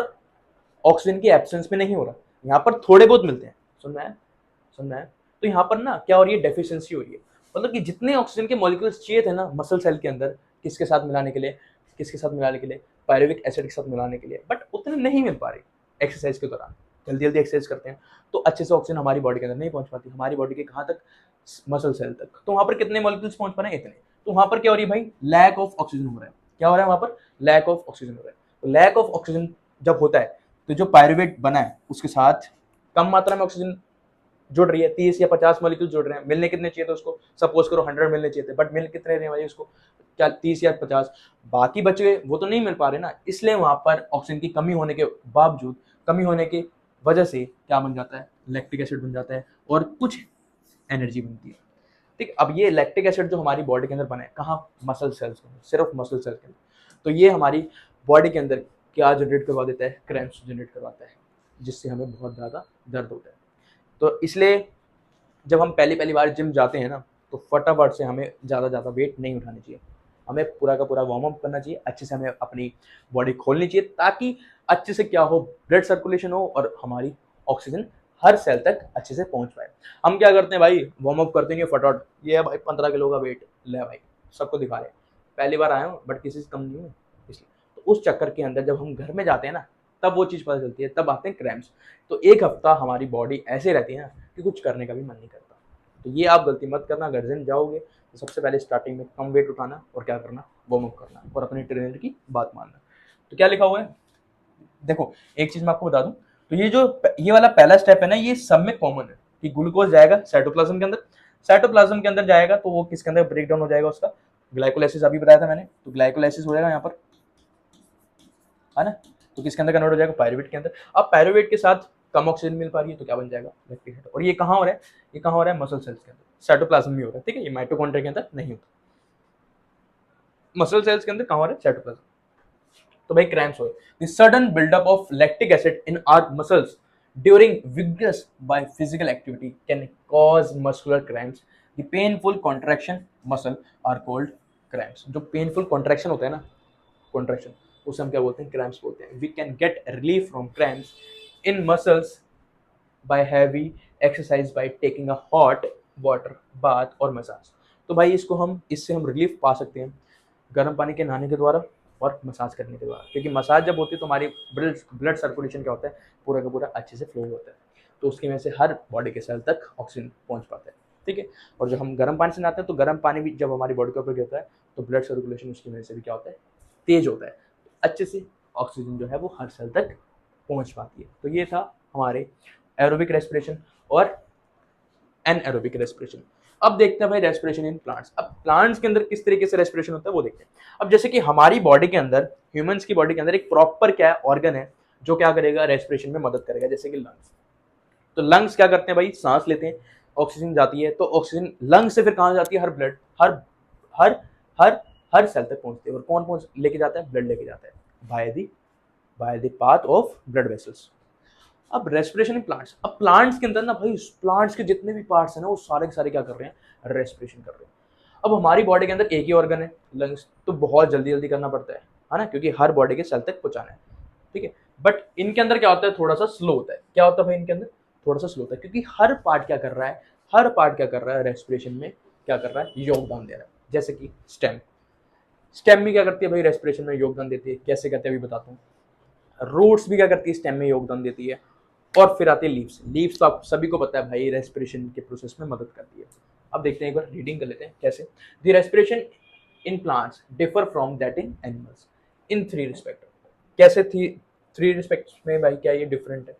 ऑक्सीजन की एब्सेंस में नहीं हो रहा, यहाँ पर थोड़े बहुत मिलते हैं। सुन रहा है। तो यहाँ पर ना क्या हो रही है, डेफिशिएंसी हो रही है। मतलब कि जितने ऑक्सीजन के मॉलिक्यूल्स चाहिए थे ना मसल सेल के अंदर, किसके साथ मिलाने के लिए, पायरुविक एसिड के साथ मिलाने के लिए, बट उतने नहीं मिल पा रहे एक्सरसाइज के दौरान। जल्दी जल्दी एक्सरसाइज करते हैं तो अच्छे से ऑक्सीजन हमारी बॉडी के अंदर नहीं पहुंच पाती, हमारी बॉडी के कहाँ तक, मसल सेल तक। तो वहां पर कितने मॉलिक्यूल्स पहुंच पा रहे हैं, इतने। तो वहां पर क्या हो रही है भाई, लैक ऑफ ऑक्सीजन हो रहा है। क्या हो रहा है वहां पर, लैक ऑफ ऑक्सीजन हो रहा है। तो लैक ऑफ ऑक्सीजन जब होता है तो जो पायरुवेट बना है उसके साथ कम मात्रा में ऑक्सीजन जुड़ रही है, 30 या 50 मॉलिक्यूल जुड़ रहे हैं। मिलने कितने चाहिए थे उसको, सपोज करो 100 मिलने चाहिए थे, बट मिल कितने रहे भाई उसको, क्या 30 या 50, बाकी बचे वो तो नहीं मिल पा रहे ना। इसलिए वहां पर ऑक्सीजन की कमी होने के बावजूद, कमी होने की वजह से क्या बन जाता है, लैक्टिक एसिड बन जाता है और कुछ एनर्जी बनती है। ठीक। अब ये लैक्टिक एसिड जो हमारी बॉडी के अंदर बना है, कहाँ, मसल सेल्स के अंदर, सिर्फ मसल सेल्स के अंदर। तो ये हमारी बॉडी के अंदर क्या जनरेट करवा देता है, क्रैम्प्स जनरेट करवाता है, जिससे हमें बहुत ज़्यादा दर्द होता है। तो इसलिए जब हम पहली बार जिम जाते हैं ना, तो फटाफट से हमें ज़्यादा वेट नहीं उठानी चाहिए। हमें पूरा का पूरा वार्म अप करना चाहिए, अच्छे से हमें अपनी बॉडी खोलनी चाहिए, ताकि अच्छे से क्या हो, ब्लड सर्कुलेशन हो और हमारी ऑक्सीजन हर सेल तक अच्छे से पहुंच पाए। हम क्या करते हैं भाई, वार्म अप करते नहीं फटाफट, ये है भाई 15 किलो का वेट, ले भाई सबको दिखा रहे, पहली बार आया हूँ बट किसी से कम नहीं हूँ, इसलिए। तो उस चक्कर के अंदर जब हम घर में जाते हैं ना, तब वो चीज़ पता चलती है, तब आते हैं क्रैम्प्स। तो एक हफ्ता हमारी बॉडी ऐसे रहती है ना कि कुछ करने का भी मन नहीं करता। तो ये आप गलती मत करना, अगर जिम जाओगे तो सबसे पहले स्टार्टिंग में कम वेट उठाना और क्या करना, वार्म अप करना और अपने ट्रेनर की बात मानना। तो क्या लिखा हुआ है, देखो एक चीज मैं आपको बता दूं, तो ये वाला पहला स्टेप है ना, ये सब में कॉमन है कि ग्लूकोज जाएगा साइटोप्लाज्म के अंदर, साइटोप्लाज्म के अंदर जाएगा तो वो किसके अंदर ब्रेक डाउन हो जाएगा, उसका ग्लाइकोलाइसिस अभी बताया था मैंने, तो ग्लाइकोलाइसिस हो जाएगा यहाँ पर, है ना। तो किसके अंदर कन्वर्ट हो जाएगा, पायरुवेट के अंदर। अब पायरुवेट के साथ कम ऑक्सीजन मिल पा रही है तो क्या बन जाएगा, लैक्टिक एसिड। और ये कहाँ हो रहा है, ये कहाँ हो रहा है, मसल सेल्स के अंदर, साइटोप्लाज्म में हो रहा है। ठीक है, ये माइटोकॉन्ड्रिया के अंदर नहीं होता, मसल सेल्स के अंदर कहाँ हो रहा है, साइटोप्लाज्म। तो भाई क्रैम्प्स हो, the sudden buildup of lactic acid in our muscles during vigorous by physical activity can cause muscular cramps. The painful contraction muscle are called cramps. जो painful contraction होता है ना, contraction, उसे हम क्या बोलते हैं, cramps बोलते हैं। We can get relief from cramps in muscles by heavy exercise by taking a hot water bath और massage. तो भाई इससे हम रिलीफ पा सकते हैं गर्म पानी के नहाने के द्वारा और मसाज करने के द्वारा, क्योंकि मसाज जब होती है तो हमारी ब्लड सर्कुलेशन क्या होता है, पूरा का पूरा अच्छे से फ्लो होता है, तो उसकी वजह से हर बॉडी के सेल तक ऑक्सीजन पहुंच पाता है। ठीक है। और जब हम गर्म पानी से नहाते हैं तो गर्म पानी भी जब हमारी बॉडी के ऊपर गिरता है तो ब्लड सर्कुलेशन उसकी वजह से भी क्या होता है, तेज होता है, अच्छे से ऑक्सीजन जो है वो हर सेल तक पहुंच पाती है। तो ये था हमारे एरोबिक रेस्पिरेशन और एनएरोबिक रेस्पिरेशन। अब देखते हैं भाई रेस्पिरेशन इन प्लांट्स। अब प्लांट्स के अंदर किस तरीके से रेस्पिरेशन होता है वो देखते हैं। अब जैसे कि हमारी बॉडी के अंदर, ह्यूमंस की बॉडी के अंदर एक प्रॉपर क्या है, ऑर्गन है जो क्या करेगा, रेस्पिरेशन में मदद करेगा, जैसे कि लंग्स। तो लंग्स क्या करते हैं भाई, सांस लेते हैं, ऑक्सीजन जाती है तो ऑक्सीजन लंग से फिर कहाँ जाती है, हर हर हर हर सेल तक पहुंचती है। और कौन पहुंच लेके जाता है, ब्लड लेके जाता है by the path of blood vessels. अब रेस्पिरेशन इन प्लांट्स, अब प्लांट्स के अंदर ना भाई, प्लांट्स के जितने भी पार्ट्स हैं ना वो सारे के सारे क्या कर रहे हैं, रेस्पिरेशन कर रहे हैं। अब हमारी बॉडी के अंदर एक ही ऑर्गन है लंग्स, तो बहुत जल्दी जल्दी करना पड़ता है ना, क्योंकि हर बॉडी के सेल तक पहुंचाना है, ठीक है। बट इनके अंदर क्या होता है, थोड़ा सा स्लो होता है। क्या होता है भाई इनके अंदर, थोड़ा सा स्लो होता है, क्योंकि हर पार्ट क्या कर रहा है, हर पार्ट क्या कर रहा है रेस्पिरेशन में, क्या कर रहा है, योगदान दे रहा है। जैसे कि स्टेम, स्टेम भी क्या करती है भाई, रेस्पिरेशन में योगदान देती है। कैसे करते हैं अभी बताता हूँ। रूट्स भी क्या करती है, स्टेम में योगदान देती है। और फिर आती है लीव्स। लीव्स तो आप सभी को पता है भाई, रेस्पिरेशन के प्रोसेस में मदद करती है। अब देखते हैं, एक बार रीडिंग कर लेते हैं कैसे। The respiration in plants differ from that in animals in three respect. कैसे थी थ्री रिस्पेक्ट्स में भाई, क्या ये डिफरेंट है।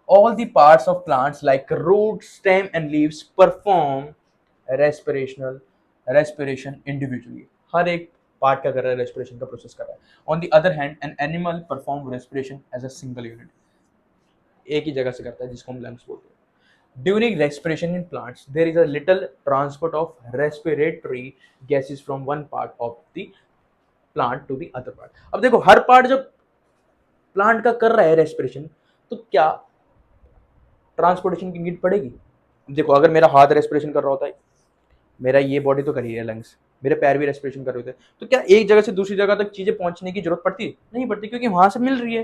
All the parts of plants like root, stem and leaves perform respirational respiration individually. हर एक पार्ट क्या कर रहा है, रेस्पिरेशन का प्रोसेस कर रहा है। On the other hand an animal perform respiration as a single unit, एक ही जगह से करता है, जिसको हम लंग्स बोलते हैं। During respiration in plants there is a little transport of respiratory gases from one part of the plant to the other part. अब देखो, हर पार्ट जब प्लांट का कर रहा है रेस्पिरेशन, तो क्या ट्रांसपोर्टेशन की नीड पड़ेगी। देखो, अगर मेरा हाथ रेस्पिरेशन कर रहा होता है, मेरा ये बॉडी तो कर ही है लंग्स, मेरे पैर भी रेस्पिरेशन कर रहे होते हैं, तो क्या एक जगह से दूसरी जगह तक चीजें पहुंचने की जरूरत पड़ती, नहीं पड़ती, क्योंकि वहां से मिल रही है।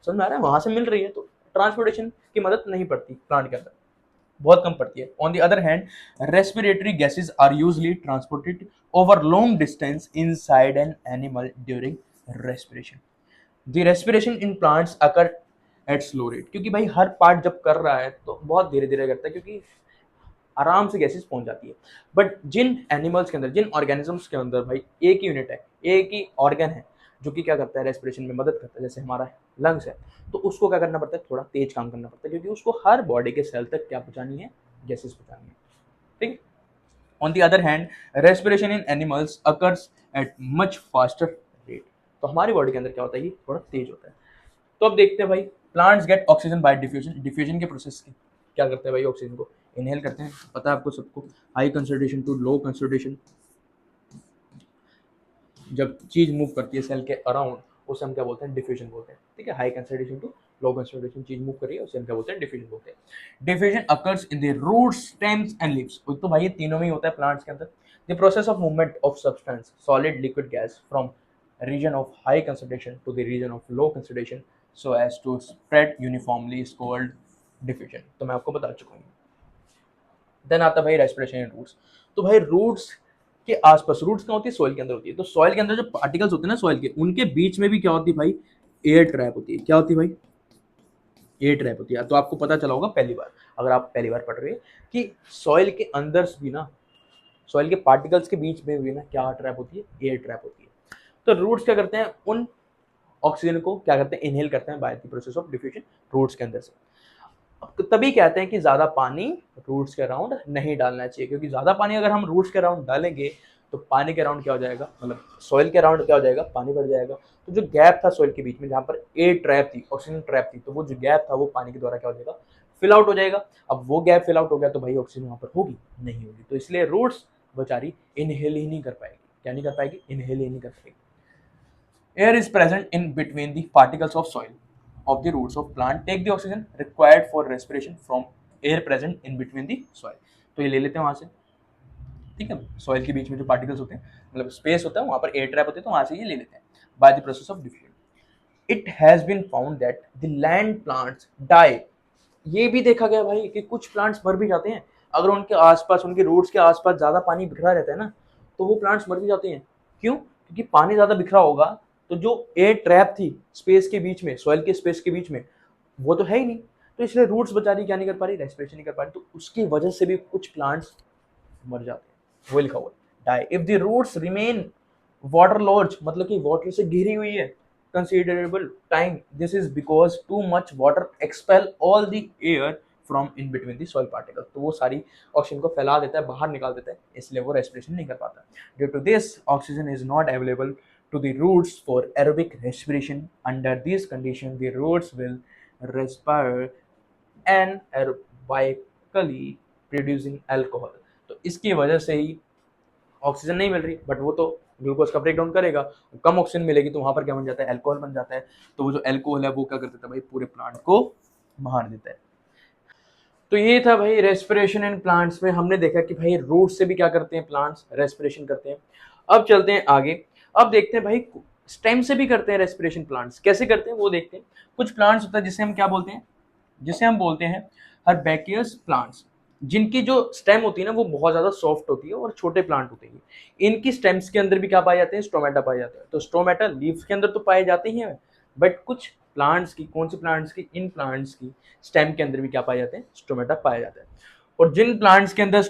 समझ में आ रहा है, वहां से मिल रही है, तो ट्रांसपोर्टेशन की मदद नहीं पड़ती प्लांट के अंदर, बहुत कम पड़ती है। On the other hand respiratory gases are usually transported over long distance inside an animal during respiration. The respiration in plants occur at slow rate, क्योंकि भाई हर पार्ट जब कर रहा है तो बहुत धीरे धीरे करता है, क्योंकि आराम से गैसेस पहुंच जाती है। बट जिन एनिमल्स के अंदर, जिन ऑर्गेनिजम्स के अंदर भाई एक ही यूनिट है, एक ही ऑर्गन है जो कि क्या करता है, रेस्पिरेशन में मदद करता है, जैसे हमारा लंग्स है, तो उसको क्या करना पड़ता है, थोड़ा तेज काम करना पड़ता है, क्योंकि उसको हर बॉडी के सेल तक क्या पहुंचानी है, गैसेस पहुंचानी है, ठीक। On the other hand respiration in animals occurs at much faster rate, तो हमारी बॉडी के अंदर क्या होता है, ये थोड़ा तेज होता है। तो अब देखते हैं भाई, plants gate oxygen by diffusion. Diffusion के प्रोसेस के क्या करते हैं भाई, ऑक्सीजन को इनहेल करते हैं, पता है आपको सबको। High concentration to low concentration, जब चीज मूव करती है सेल के अराउंड, उसे हम क्या बोलते हैं, डिफ्यूजन बोलते हैं, ठीक है। High concentration to low concentration चीज मूव कर रही है, उसे हम क्या बोलते हैं, डिफ्यूजन बोलते हैं। Diffusion occurs in the roots, stems and leaves, तो भाई ये तीनों में ही होता है प्लांट्स के अंदर। The process of movement of substance solid liquid gas from region of high concentration to the region of low concentration so as to spread uniformly is called diffusion, तो मैं आपको बता चुका हूँ। देन आता भाई रेस्पिरेशन इन रूट्स। तो भाई रूट्स के आसपास, रूट्स क्या होती है, सॉइल के अंदर होती है, तो सॉइल के अंदर जो पार्टिकल्स होते हैं ना सॉइल के, उनके बीच में भी क्या होती है भाई, एयर ट्रैप होती है। क्या होती है भाई, एयर ट्रैप होती है। तो आपको पता चला होगा पहली बार, अगर आप पहली बार पढ़ रहे हैं, कि सॉइल के अंदर भी ना, सॉइल के पार्टिकल्स के बीच में भी ना क्या ट्रैप होती है, एयर ट्रैप होती है। तो रूट्स क्या करते हैं, उन ऑक्सीजन को क्या करते हैं, इनहेल करते हैं by the process of diffusion roots के अंदर से। अब तभी कहते हैं कि ज्यादा पानी रूट्स के अराउंड नहीं डालना चाहिए, क्योंकि ज्यादा पानी अगर हम रूट्स के अराउंड डालेंगे तो पानी के अराउंड क्या हो जाएगा, मतलब सॉइल के अराउंड क्या हो जाएगा, पानी बढ़ जाएगा। तो जो गैप था सॉइल के बीच में, जहाँ पर एयर ट्रैप थी, ऑक्सीजन ट्रैप थी, तो वो जो गैप था वो पानी के द्वारा क्या हो जाएगा, फिल आउट हो जाएगा। अब वो गैप फिल आउट हो गया तो भाई ऑक्सीजन वहां पर होगी नहीं होगी, तो इसलिए रूट्स बेचारी इनहेल ही नहीं कर पाएगी। क्या नहीं कर पाएगी, इनहेल ही नहीं कर पाएगी। Air is present in between the particles of soil of the roots of plant take the oxygen required for respiration from air present in between the soil। तो ये ले लेते हैं वहां से, ठीक है। सॉइल के बीच में जो पार्टिकल्स होते हैं, मतलब स्पेस होता है, वहां पर एयर ट्रैप होते हैं, तो वहां से ये ले लेते हैं by the process of diffusion. It has been found that the land plants die, ये भी देखा गया भाई कि कुछ प्लांट्स मर भी जाते हैं अगर उनके आसपास, उनके रूट्स के आसपास ज्यादा पानी बिखरा रहता है ना, तो वो प्लांट्स मर भी जाते हैं। क्यों, क्योंकि पानी ज्यादा बिखरा होगा, तो जो एयर ट्रैप थी स्पेस के बीच में, सॉइल के स्पेस के बीच में, वो तो है ही नहीं, तो इसलिए रूट्स बेचारी क्या नहीं कर पा रही, रेस्पिरेशन नहीं कर पा रही, तो उसकी वजह से भी कुछ प्लांट्स मर जाते हैं। वो लिखा हुआ die if the roots remain water logged, मतलब कि वाटर से घिरी हुई है considerable time, this is because too much water expel all the air from in between the soil particles, तो वो सारी ऑक्सीजन को फैला देता है, बाहर निकाल देता है, इसलिए वो रेस्पिरेशन नहीं कर पाता। Due to this oxygen is not available to the roots for aerobic respiration. Under these conditions, the roots will respire anaerobically producing alcohol. तो इसकी वजह से ही ऑक्सीजन नहीं मिल रही, बट वो तो ग्लूकोज का ब्रेक डाउन करेगा, कम ऑक्सीजन मिलेगी तो वहां पर क्या बन जाता है, अल्कोहल बन जाता है। तो वो जो अल्कोहल है वो क्या कर देता है भाई, पूरे प्लांट को मार देता है। तो ये था भाई रेस्पिरेशन इन प्लांट्स में। हमने देखा कि भाई रूट से भी क्या करते हैं प्लांट्स, रेस्पिरेशन करते हैं। अब चलते हैं आगे, अब देखते हैं भाई स्टेम से भी करते हैं रेस्पिरेशन प्लांट्स, कैसे करते हैं वो देखते हैं। कुछ प्लांट्स होता है जिसे हम क्या बोलते हैं, जिसे हम बोलते हैं हर्बेकियस प्लांट्स, जिनकी जो स्टेम होती है ना वो बहुत ज्यादा सॉफ्ट होती है और छोटे प्लांट होते हैं। इनकी स्टेम्स के अंदर भी क्या पाए जाते हैं, स्टोमेटा पाए जाते हैं। तो स्टोमेटा लीव्स के अंदर तो पाए जाते ही हैं, बट कुछ प्लांट्स की, कौन से प्लांट्स की, इन प्लांट्स की स्टेम के अंदर भी क्या पाए जाते हैं, स्टोमेटा पाया जाता है। और जिन प्लांट्स के अंदर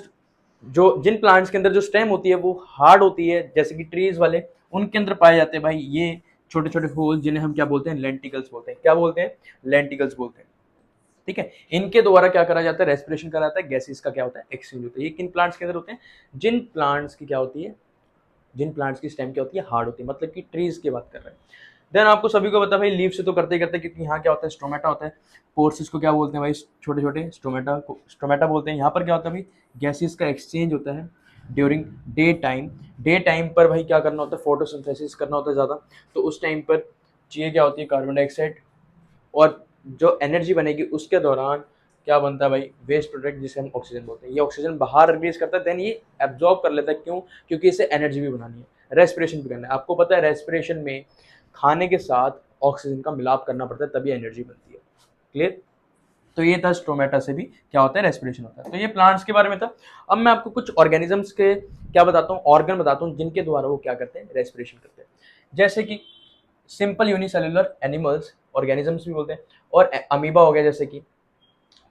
जो स्टेम होती है वो हार्ड होती है, जैसे कि ट्रीज वाले, उनके अंदर पाए जाते हैं भाई ये छोटे छोटे होल, जिन्हें हम क्या बोलते हैं, लेंटिकल्स बोलते हैं। क्या बोलते हैं, लेंटिकल्स बोलते हैं। ठीक है, इनके द्वारा क्या करा जाता है, रेस्पिरेशन करा जाता है, गैसेस का क्या होता है, एक्सचेंज होता है। ये किन प्लांट्स के अंदर होते हैं, जिन प्लांट्स की क्या होती है, जिन प्लांट्स की स्टेम क्या होती है, हार्ड होती है, मतलब कि ट्रीज की बात कर रहे हैं। देन आपको सभी को पता भाई लीव से तो करते ही करते, क्योंकि यहाँ क्या होता है, स्टोमेटा होता है। पोर्स इसको क्या बोलते हैं भाई, छोटे छोटे स्टोमेटा को स्टोमेटा बोलते हैं। यहाँ पर क्या होता है भाई, गैसेस का एक्सचेंज होता है during day time. Day time पर भाई क्या करना होता है, फोटोसिंथेसिस करना होता है ज़्यादा, तो उस टाइम पर चाहिए क्या होती है, कार्बन डाइऑक्साइड, और जो एनर्जी बनेगी उसके दौरान क्या बनता है भाई, वेस्ट प्रोडक्ट, जिसे हम ऑक्सीजन बोलते हैं। ये ऑक्सीजन बाहर रिलीज करता है, देन ये एब्जॉर्ब कर लेता है। क्यों, क्योंकि इसे एनर्जी भी बनानी है, रेस्पिरेशन भी करना है। आपको पता है रेस्पिरेशन में खाने के साथ ऑक्सीजन का मिलाप करना पड़ता है, तभी एनर्जी बनती है। क्लियर। तो ये था स्टोमेटा से भी क्या होता है, रेस्पिरेशन होता है। तो ये प्लांट्स के बारे में था। अब मैं आपको कुछ ऑर्गेनिजम्स के क्या बताता हूँ, ऑर्गन बताता हूँ, जिनके द्वारा वो क्या करते हैं, रेस्पिरेशन करते हैं। जैसे कि सिंपल यूनिसेलुलर एनिमल्स, ऑर्गेनिजम्स भी बोलते हैं, और अमीबा हो गया, जैसे कि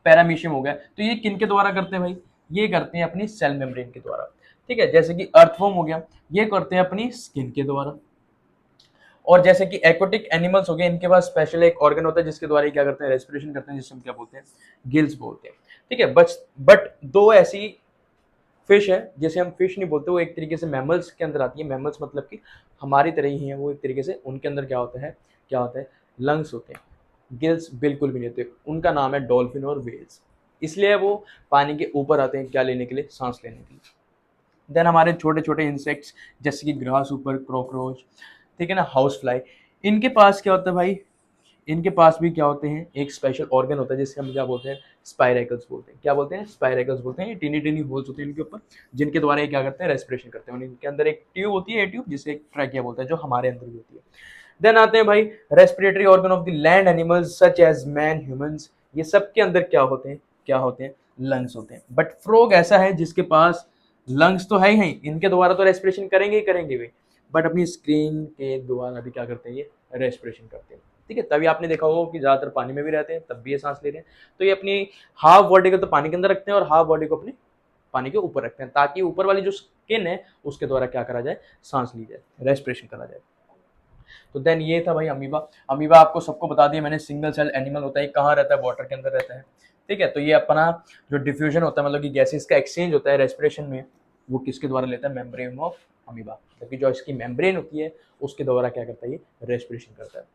पैरामीशियम हो गया। तो ये किन के द्वारा करते हैं भाई, ये करते हैं अपनी सेल मेम्ब्रेन के द्वारा। ठीक है, जैसे कि अर्थवर्म हो गया, ये करते हैं अपनी स्किन के द्वारा। और जैसे कि एक्वाटिक एनिमल्स हो गए, इनके पास स्पेशल एक ऑर्गन होता है जिसके द्वारा ये क्या करते हैं, रेस्पिरेशन करते हैं, जिसे हम क्या बोलते हैं, गिल्स बोलते हैं। ठीक है, बट दो ऐसी फिश है जिसे हम फिश नहीं बोलते, वो एक तरीके से मैमल्स के अंदर आती है। मैमल्स मतलब कि हमारी तरह ही है वो, एक तरीके से उनके अंदर क्या होता है, क्या होता है, लंग्स होते हैं। गिल्स बिल्कुल भी नहीं होते। उनका नाम है डॉल्फिन और वेल्स, इसलिए वो पानी के ऊपर आते हैं, क्या लेने के लिए, सांस लेने के लिए। देन हमारे छोटे छोटे इंसेक्ट्स, जैसे कि ग्रास ऊपर, कॉकरोच, ठीक है ना, हाउस फ्लाई, इनके पास क्या होता है भाई, इनके पास भी क्या होते हैं, एक स्पेशल ऑर्गन होता है जिससे हम क्या बोलते हैं, स्पाइरेकल्स बोलते हैं। क्या बोलते हैं, स्पाइरेकल्स बोलते हैं। ये टीनी टीनी होल्स होते हैं इनके ऊपर, जिनके द्वारा ये क्या करते हैं, रेस्पिरेशन करते हैं। इनके अंदर एक ट्यूब होती है, ट्यूब जिसे एक ट्रैकिया बोलते हैं, जो हमारे अंदर भी होती है। देन आते हैं भाई respiratory organ of the land animals such as man, humans. ये सब के अंदर क्या होते हैं, क्या होते हैं, लंग्स होते हैं। बट फ्रॉग ऐसा है जिसके पास लंग्स तो है ही, इनके द्वारा तो रेस्पिरेशन करेंगे ही करेंगे वे, बट अपनी स्क्रीन के द्वारा भी क्या करते हैं, ये रेस्पिरेशन करते हैं। ठीक है, तभी आपने देखा होगा कि ज्यादातर पानी में भी रहते हैं, तब भी ये सांस ले रहे हैं। तो ये अपनी हाफ बॉडी को तो पानी के अंदर रखते हैं और हाफ बॉडी को अपने पानी के ऊपर रखते हैं, ताकि ऊपर वाली जो स्किन है उसके द्वारा क्या करा जाए, सांस ली जाए, रेस्पिरेशन करा जाए। तो देन ये था भाई अमीबा। अमीबा आपको सबको बता दिया मैंने, सिंगल सेल एनिमल होता है। कहाँ रहता है, वाटर के अंदर रहता है। ठीक है, तो ये अपना जो डिफ्यूजन होता है, मतलब कि गैसेस का एक्सचेंज होता है रेस्पिरेशन में, वो किसके द्वारा लेता है, मेम्ब्रेन ऑफ अमीबा। क्योंकि जो इसकी मेम्ब्रेन होती है उसके द्वारा क्या करता है, ये रेस्पिरेशन करता है।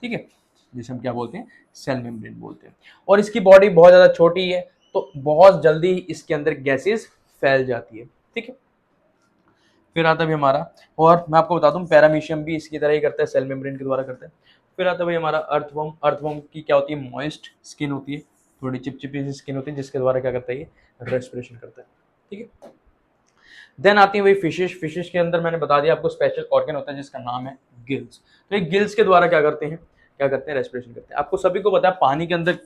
ठीक है, जिसे हम क्या बोलते हैं, सेल मेम्ब्रेन बोलते हैं। और इसकी बॉडी बहुत ज़्यादा छोटी है, तो बहुत जल्दी इसके अंदर गैसेस फैल जाती है। ठीक है, फिर आता है भाई हमारा, और मैं आपको बता दूं पैरामीशियम भी इसकी तरह ही करता है, सेल मेम्ब्रेन के द्वारा करता है। फिर आता है भाई हमारा अर्थवर्म। अर्थवर्म की क्या होती है, मॉइस्ट स्किन होती है, थोड़ी चिपचिपी सी स्किन होती है, जिसके द्वारा क्या करता है, ये रेस्पिरेशन करता है। ठीक है, देन आती है भाई फिशेस। फिशेस के अंदर मैंने बता दिया आपको स्पेशल ऑर्गन होता है जिसका नाम है गिल्स। तो ये गिल्स के द्वारा क्या करते हैं, क्या करते हैं, रेस्पिरेशन करते हैं। आपको सभी को पता है पानी के अंदर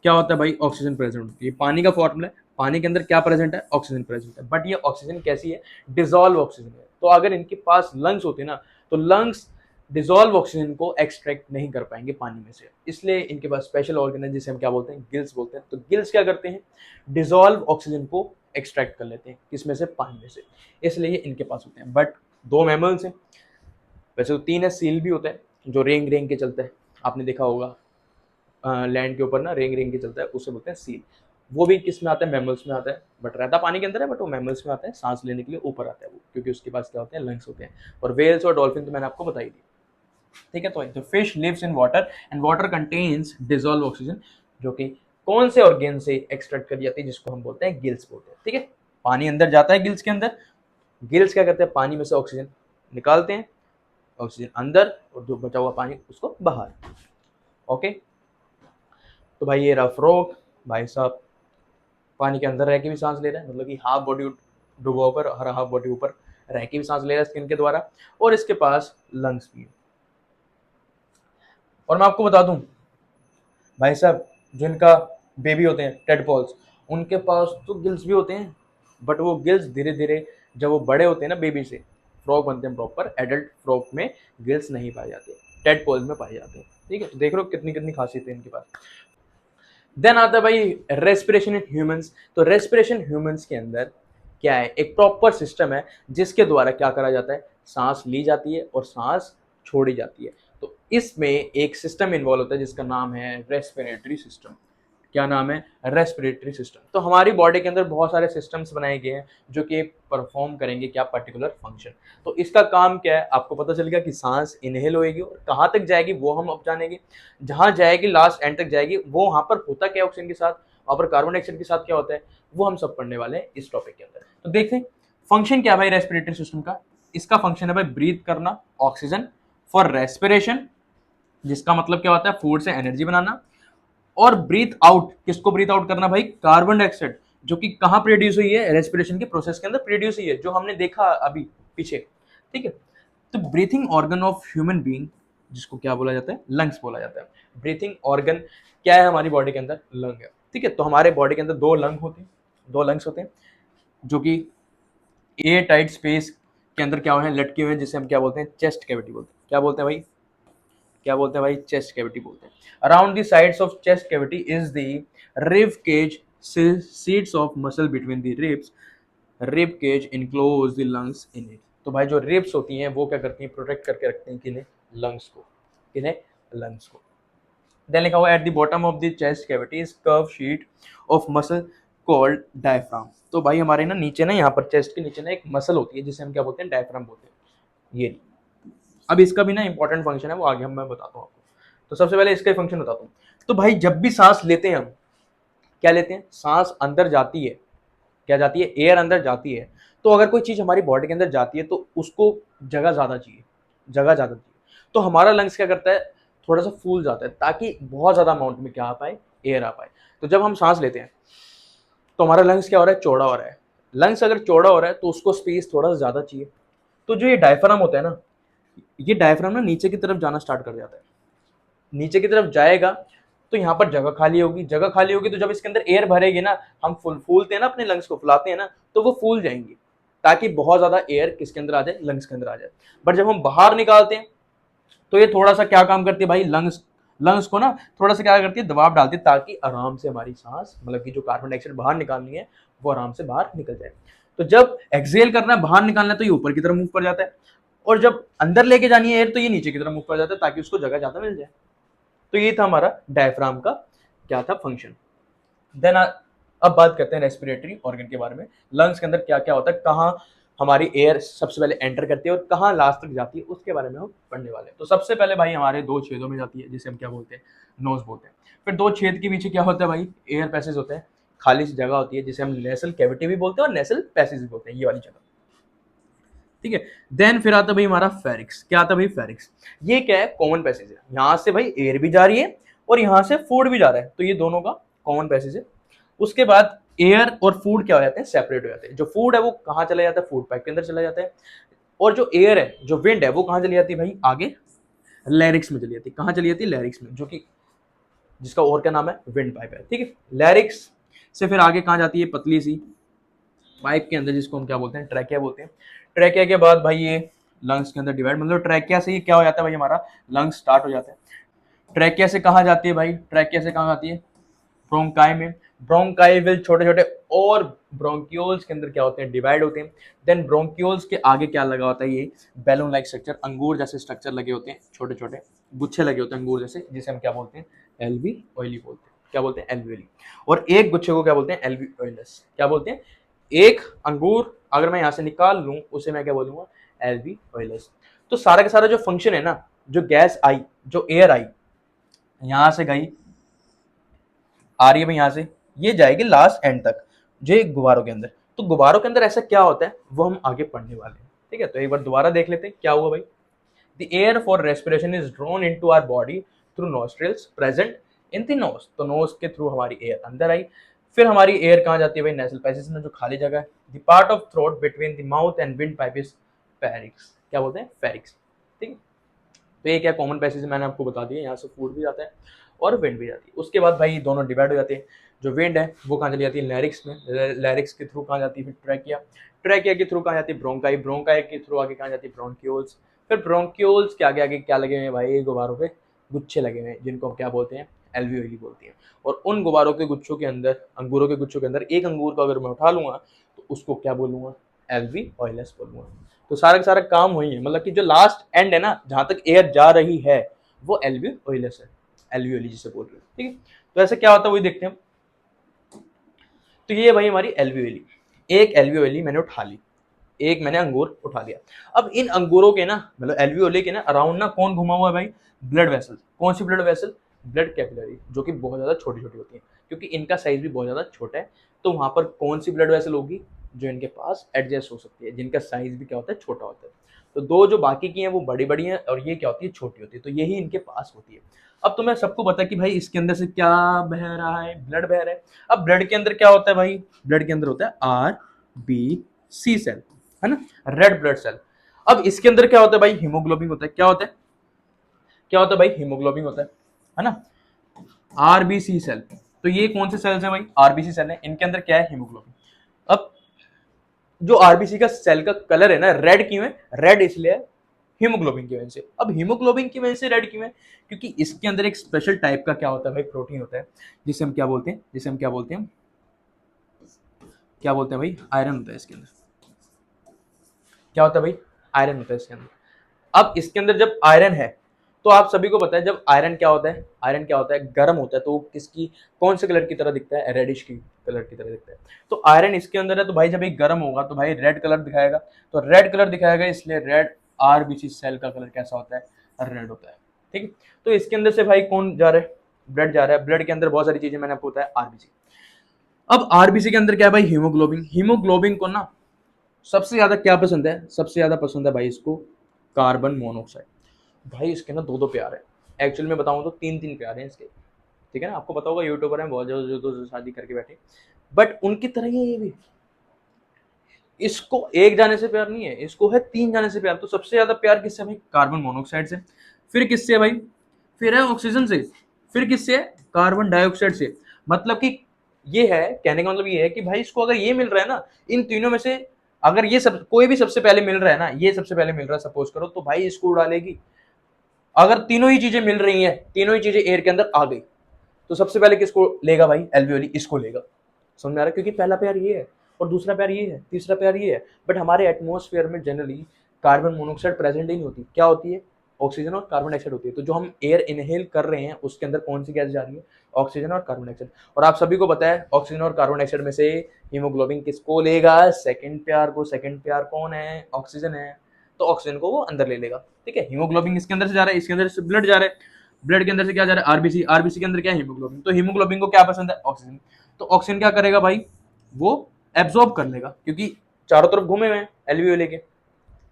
क्या होता है भाई, ऑक्सीजन प्रेजेंट होती है। पानी का फॉर्मूला है, पानी के अंदर क्या प्रेजेंट है, ऑक्सीजन प्रेजेंट है। बट ये ऑक्सीजन कैसी है, डिजोल्व ऑक्सीजन है। तो अगर इनके पास लंग्स होते ना, तो लंग्स डिजोल्व ऑक्सीजन को एक्सट्रैक्ट नहीं कर पाएंगे पानी में से, इसलिए इनके पास स्पेशल ऑर्गन है जिसे हम क्या बोलते हैं, गिल्स बोलते हैं। तो गिल्स क्या करते हैं, डिजोल्व ऑक्सीजन को एक्सट्रैक्ट कर लेते हैं, किसमें से, पानी में से, इसलिए ये इनके पास होते हैं। बट दो मैमल्स हैं, वैसे तो तीन है, सील भी होता है जो रेंग रेंग के चलता है, आपने देखा होगा लैंड के ऊपर ना रेंग रेंग के चलता है, उसे बोलते हैं सील। वो भी किस में आता है, मैमल्स में आता है, बट रहता पानी के अंदर है, बट वो मैमल्स में आता है, सांस लेने के लिए ऊपर आता है वो, क्योंकि उसके पास क्या होते हैं, लंग्स होते हैं। और वेल्स और डॉल्फिन तो मैंने आपको बताई दी। ठीक है, तो fish lives in water and water contains dissolve oxygen, जो कि कौन से ऑर्गेन से एक्सट्रैक्ट करी जाती है, जिसको हम बोलते हैं गिल्स बोलते हैं। ठीक है, पानी अंदर जाता है गिल्स के अंदर, गिल्स क्या करते हैं, पानी में से ऑक्सीजन निकालते हैं, ऑक्सीजन अंदर और जो बचा हुआ पानी उसको बाहर। ओके, तो भाई ये रहा फ्रॉग, भाई साहब पानी के अंदर रह के भी सांस ले रहा है, मतलब कि हाफ बॉडी डूबा ऊपर, हर हाफ बॉडी ऊपर रह के भी सांस ले रहा है स्किन के द्वारा, और इसके पास लंग्स भी है। और मैं आपको बता दूं भाई साहब, जिनका बेबी होते हैं टेडपोल्स, उनके पास तो गिल्स भी होते हैं, बट वो गिल्स धीरे धीरे जब वो बड़े होते हैं ना बेबी से, फ्रॉग बनते हैं प्रॉपर, एडल्ट फ्रॉग में गिल्स नहीं पाए जाते, टेडपोल्स में पाए जाते हैं। ठीक है, तो देख लो कितनी कितनी खासियत है इनके पास। देन आता है भाई रेस्पिरेशन इन ह्यूमंस। तो रेस्पिरेशन ह्यूमंस के अंदर क्या है, एक प्रॉपर सिस्टम है जिसके द्वारा क्या करा जाता है, सांस ली जाती है और सांस छोड़ी जाती है। तो इसमें एक सिस्टम इन्वॉल्व होता है जिसका नाम है रेस्पिरेटरी सिस्टम। क्या नाम है, रेस्पिरेटरी सिस्टम। तो हमारी बॉडी के अंदर बहुत सारे सिस्टम्स बनाए गए हैं जो कि परफॉर्म करेंगे क्या, पर्टिकुलर फंक्शन। तो इसका काम क्या है, आपको पता चल गया कि सांस इनहेल होएगी और कहाँ तक जाएगी वो हम अब जानेंगे, जहां जाएगी लास्ट एंड तक जाएगी, वो वहां पर होता क्या ऑक्सीजन के साथ, वहां पर कार्बन डाइऑक्साइड के साथ क्या होता है, वो हम सब पढ़ने वाले हैं इस टॉपिक के अंदर। तो देखते हैं फंक्शन क्या है भाई रेस्पिरेटरी सिस्टम का। इसका फंक्शन है भाई ब्रीथ करना ऑक्सीजन फॉर रेस्पिरेशन, जिसका मतलब क्या होता है, फूड से एनर्जी बनाना, और ब्रीथ आउट, किसको ब्रीथ आउट करना भाई, कार्बन डाइऑक्साइड, जो कि कहां प्रोड्यूस हुई है, रेस्पिरेशन के प्रोसेस के अंदर प्रोड्यूस हुई है, जो हमने देखा अभी पीछे। ठीक है, तो breathing organ of human being, जिसको क्या बोला जाता है, लंग्स बोला जाता है। ब्रीथिंग ऑर्गन क्या है हमारी बॉडी के अंदर, लंग है। ठीक है, तो हमारे बॉडी के अंदर दो लंग होते हैं, दो लंग्स होते हैं जो कि एयर टाइट स्पेस के अंदर क्या हुए हैं, लटके हुए हैं, जिसे हम क्या बोलते हैं, चेस्ट कैविटी बोलते हैं। क्या बोलते हैं भाई, क्या बोलते हैं भाई, चेस्ट कैविटी बोलते हैं। Around the sides of chest cavity is the rib cage, sheets of muscle between the ribs, rib cage enclose the lungs in it. तो भाई जो रिब्स होती हैं वो क्या करती हैं, प्रोटेक्ट करके रखते हैं किन्हें, लंग्स को, किन्हें, लंग्स को। देन लिखा हुआ at the bottom of the chest cavity is curve sheet of muscle called diaphragm. तो भाई हमारे ना नीचे ना, यहाँ पर चेस्ट के नीचे ना एक मसल होती है जिसे हम क्या बोलते हैं, डायफ्राम बोलते हैं। ये अब इसका भी ना इंपॉर्टेंट फंक्शन है, वो आगे मैं बताता हूँ आपको। तो सबसे पहले इसका फंक्शन बताता हूँ। तो भाई जब भी सांस लेते हैं हम, क्या लेते हैं, सांस अंदर जाती है, क्या जाती है, एयर अंदर जाती है। तो अगर कोई चीज हमारी बॉडी के अंदर जाती है तो उसको जगह ज्यादा चाहिए, जगह ज्यादा चाहिए। तो हमारा लंग्स क्या करता है, थोड़ा सा फूल जाता है ताकि बहुत ज्यादा अमाउंट में क्या आ पाए, एयर आ पाए। तो जब हम सांस लेते हैं तो हमारा लंग्स क्या हो रहा है, चौड़ा हो रहा है। लंग्स अगर चौड़ा हो रहा है तो उसको स्पेस थोड़ा सा ज्यादा चाहिए। तो जो ये डायफ्राम होता है ना, ये डायफ्राम ना नीचे की तरफ जाना स्टार्ट कर जाता है। नीचे की तरफ जाएगा तो यहाँ पर जगह खाली होगी, जगह खाली होगी तो जब इसके अंदर एयर भरेगी ना, हम फूलते हैं ना, अपने लंग्स को फुलाते हैं ना, तो वो फूल जाएंगी ताकि बहुत ज्यादा एयर किसके अंदर आ जाए, लंग्स के अंदर आ जाए। बट जब हम बाहर निकालते हैं तो ये थोड़ा सा क्या काम करती है भाई, लंग्स लंग्स को ना थोड़ा सा क्या करती है, दबाव डालती है ताकि आराम से हमारी सांस, मतलब कि जो कार्बन डाइऑक्साइड बाहर निकालनी है वो आराम से बाहर निकल जाए। तो जब एक्सेल करना है, बाहर निकालना है, तो ये ऊपर की तरफ मूव कर जाता है, और जब अंदर लेके जानी है एयर तो ये नीचे की तरफ मूव कर जाता है ताकि उसको जगह ज्यादा मिल जाए। तो ये था हमारा डायफ्राम का क्या था, फंक्शन। देन अब बात करते हैं रेस्पिरेटरी ऑर्गन के बारे में। लंग्स के अंदर क्या क्या होता है, कहाँ हमारी एयर सबसे पहले एंटर करती है और कहाँ लास्ट तक जाती है, उसके बारे में हम पढ़ने वाले हैं। तो सबसे पहले भाई हमारे दो छेदों में जाती है जिसे हम क्या बोलते हैं, नोज बोलते हैं। फिर दो छेद के पीछे क्या होता है भाई, एयर पैसेज होते हैं, खाली सी जगह होती है जिसे हम नेसल कैविटी भी बोलते हैं और नेसल पैसेज भी बोलते हैं, ये वाली जगह। ठीक है, देन फिर आता भाई हमारा फेरिक्स। क्या आता भाई, फेरिक्स। ये क्या है, कॉमन पैसेज है, यहां से भाई एयर भी जा रही है और यहां से फूड भी जा रहा है, तो ये दोनों का कॉमन पैसेज है। उसके बाद एयर और फूड क्या हो जाते हैं, सेपरेट हो जाते हैं। जो फूड है वो कहाँ चला जाता है, फूड पाइप के अंदर चला जाता है, और जो एयर है, जो विंड है, वो कहाँ चली जाती है भाई, आगे लैरिक्स में चली जाती है। कहाँ चली जाती है, लैरिक्स में, जो कि जिसका और क्या नाम है, विंड पाइप है। ठीक है, लैरिक्स से फिर आगे कहाँ जाती है, पतली सी पाइप के अंदर, जिसको हम क्या बोलते हैं, ट्रैकिया बोलते हैं। ट्रैकिया के बाद भाई ये लंग्स के अंदर डिवाइड, मतलब ट्रैकिया से ही क्या हो जाता है भाई, हमारा लंग्स स्टार्ट हो जाता है। ट्रैकिया से कहाँ जाती है भाई, ट्रैकिया से कहाँ जाती है, ब्रोंकाई में। ब्रोंकाई विल छोटे छोटे और ब्रोंक्यूल्स के अंदर क्या होते हैं, डिवाइड होते हैं। देन ब्रोंक्यूल्स के आगे क्या लगा होता है, ये बैलून लाइक स्ट्रक्चर, अंगूर जैसे स्ट्रक्चर लगे होते हैं, छोटे छोटे गुच्छे लगे होते हैं अंगूर जैसे, जिसे हम क्या बोलते हैं, एल्वी ऑयली बोलते हैं। क्या बोलते हैं, एल्वी ऑयली। और एक गुच्छे को क्या बोलते हैं, एल्वी ऑयलस। क्या बोलते हैं, एक अंगूर अगर मैं यहाँ से निकाल लूं उसे मैं क्या बोलूंगा, एल्वी ऑयलस। तो सारा का सारा जो फंक्शन है ना, जो गैस आई, जो एयर आई, यहां से गई, आ रही है भाई यहाँ से, ये जाएगी लास्ट एंड तक जो गुब्बारों के अंदर। तो गुब्बारों के अंदर ऐसा क्या होता है वो हम आगे पढ़ने वाले हैं, ठीक है। तो एक बार दोबारा देख लेते हैं क्या हुआ भाई। The air for respiration is drawn into our body through nostrils present in the nose। तो नोज के थ्रू हमारी एयर अंदर आई, फिर हमारी एयर कहाँ जाती है भाई, नेसल पैसेज में जो खाली जगह है। The part of throat between the mouth and windpipe is pharynx. क्या बोलते हैं, फेरिक्स, ठीक है। तो ये क्या कॉमन पैसेज मैंने आपको बता दिया, यहाँ से फूड भी जाता है और विंड भी जाती है। उसके बाद भाई दोनों डिवाइड हो जाते हैं। जो विंड है वो कहाँ चली जाती है, लैरिक्स में, लैरिक्स के थ्रू कहाँ जाती है फिर ट्रैकिया, ट्रैकिया के थ्रू कहाँ जाती है ब्रोंकाई, ब्रोंकाई के थ्रू आगे कहाँ जाती है ब्रोंक्यूल्स, फिर ब्रोंक्यूल्स के आगे आगे क्या लगे हुए हैं भाई, गुब्बारों पे गुच्छे लगे हुए हैं जिनको हम क्या बोलते हैं, एल्वियोली बोलते हैं। और उन गुब्बारों के गुच्छों के अंदर, अंगूरों के गुच्छों के अंदर एक अंगूर को अगर मैं उठा लूंगा तो उसको क्या बोलूंगा, एल्विओइलस बोलूंगा। तो सारा का सारा काम वही है, मतलब कि जो लास्ट एंड है ना जहां तक एयर जा रही है वो एल्वियोइलस है, एल्वियोली जिसे बोल रहे हैं, ठीक है। तो ऐसे क्या होता है वही देखते हैं। तो ये भाई हमारी एल्वियोली, एक एल्वियोली मैंने उठा ली, एक मैंने अंगूर उठा लिया। अब इन अंगूरों के ना, मतलब एल्वियोली के ना अराउंड ना कौन घुमा हुआ है भाई, ब्लड वेसल। कौन सी ब्लड वेसल, ब्लड कैपिलरी, जो कि बहुत ज्यादा छोटी छोटी होती है क्योंकि इनका साइज भी बहुत ज्यादा छोटा है। तो वहां पर कौन सी ब्लड वेसल होगी, जो इनके पास एडजस्ट हो सकती है, जिनका साइज भी क्या होता है, छोटा होता है। तो दो जो बाकी की हैं वो बड़ी बड़ी हैं और ये क्या होती है, छोटी होती है। तो यही इनके पास होती है। अब तुम्हें सबको पता है कि भाई इसके अंदर से क्या बह रहा है, ब्लड बह रहा है। अब ब्लड के अंदर क्या होता है भाई, ब्लड के अंदर होता है RBC सेल, है ना, रेड ब्लड सेल। अब इसके अंदर क्या होता है भाई, हीमोग्लोबिन होता है। क्या होता है, क्या होता है भाई, हीमोग्लोबिन होता है ना। RBC सेल, तो ये कौन से सेल्स है भाई, RBC सेल है, इनके अंदर क्या है, हीमोग्लोबिन। अब जो RBC का सेल का कलर है ना रेड क्यों है, रेड इसलिए है हीमोग्लोबिन की वजह से। अब हीमोग्लोबिन की वजह से रेड क्यों है, क्योंकि इसके अंदर एक स्पेशल टाइप का क्या होता है भाई, प्रोटीन होता है, जिसे हम क्या बोलते हैं, जिसे हम क्या बोलते हैं, क्या बोलते हैं भाई, आयरन होता है इसके अंदर। क्या होता है भाई, आयरन होता है इसके अंदर। अब इसके अंदर जब आयरन है तो आप सभी को पता है जब आयरन क्या होता है, आयरन क्या होता है, गर्म होता है तो किसकी, कौन से कलर की तरह दिखता है, रेडिश की कलर की तरह दिखता है। तो आयरन इसके अंदर है तो भाई जब ये गर्म होगा तो भाई रेड कलर दिखाएगा। तो रेड कलर दिखाएगा इसलिए रेड RBC सेल का कलर कैसा होता है, रेड होता है, ठीक है। तो इसके अंदर से भाई कौन जा रहा है, ब्लड जा रहा है। ब्लड के अंदर बहुत सारी चीजें मैंने आपको बताया, RBC। अब RBC के अंदर क्या है भाई, हीमोग्लोबिन। हीमोग्लोबिन को ना सबसे ज्यादा क्या पसंद है, सबसे ज्यादा पसंद है भाई इसको कार्बन मोनोऑक्साइड। भाई इसके ना दो दो प्यार है, एक्चुअल में बताऊं तो तीन तीन प्यार हैं इसके, ठीक है ना। आपको पता होगा यूट्यूबर हैं बहुत जो जो शादी करके बैठे, बट उनकी तरह ही है ये भी। इसको एक जाने से प्यार नहीं है, इसको है तीन जाने से प्यार। तो सबसे ज्यादा प्यार किससे भाई, कार्बन मोनोऑक्साइड से। फिर किससे है भाई, फिर है ऑक्सीजन से। फिर किससे है, कार्बन डाइऑक्साइड से। मतलब कि ये है, कहने का मतलब ये है कि भाई इसको अगर ये मिल रहा है ना इन तीनों में से, अगर ये सब कोई भी सबसे पहले मिल रहा है ना, ये सबसे पहले मिल रहा है सपोज करो, तो भाई इसको उड़ालेगी। अगर तीनों ही चीजें मिल रही हैं, तीनों ही चीजें एयर के अंदर आ गई, तो सबसे पहले किसको लेगा भाई, एल्वियोली, इसको लेगा। समझ में आ रहा है, क्योंकि पहला प्यार ये है और दूसरा प्यार ये है, तीसरा प्यार ये है। बट हमारे एटमोस्फेयर में जनरली कार्बन मोनोऑक्साइड प्रेजेंट ही नहीं होती। क्या होती है, ऑक्सीजन और कार्बन डाइऑक्साइड होती है। तो जो हम एयर इनहेल कर रहे हैं उसके अंदर कौन सी गैस जा रही है, ऑक्सीजन और कार्बन डाइऑक्साइड। और आप सभी को पता है ऑक्सीजन और कार्बन डाइऑक्साइड में से हीमोग्लोबिन किसको लेगा, सेकंड प्यार को। सेकंड प्यार कौन है, ऑक्सीजन है। तो ऑक्सीजन को वो अंदर ले लेगा, ठीक है। हीमोग्लोबिन इसके अंदर से जा रहा है, इसके अंदर से ब्लड जा रहा है, ब्लड के अंदर से क्या जा रहा है, आरबीसी, आरबीसी के अंदर क्या है, हीमोग्लोबिन। तो हीमोग्लोबिन को क्या पसंद है, ऑक्सीजन। तो ऑक्सीजन क्या करेगा भाई, वो एब्जॉर्ब कर लेगा, क्योंकि चारों तरफ घूमे हुए हैं एल्वियोली के।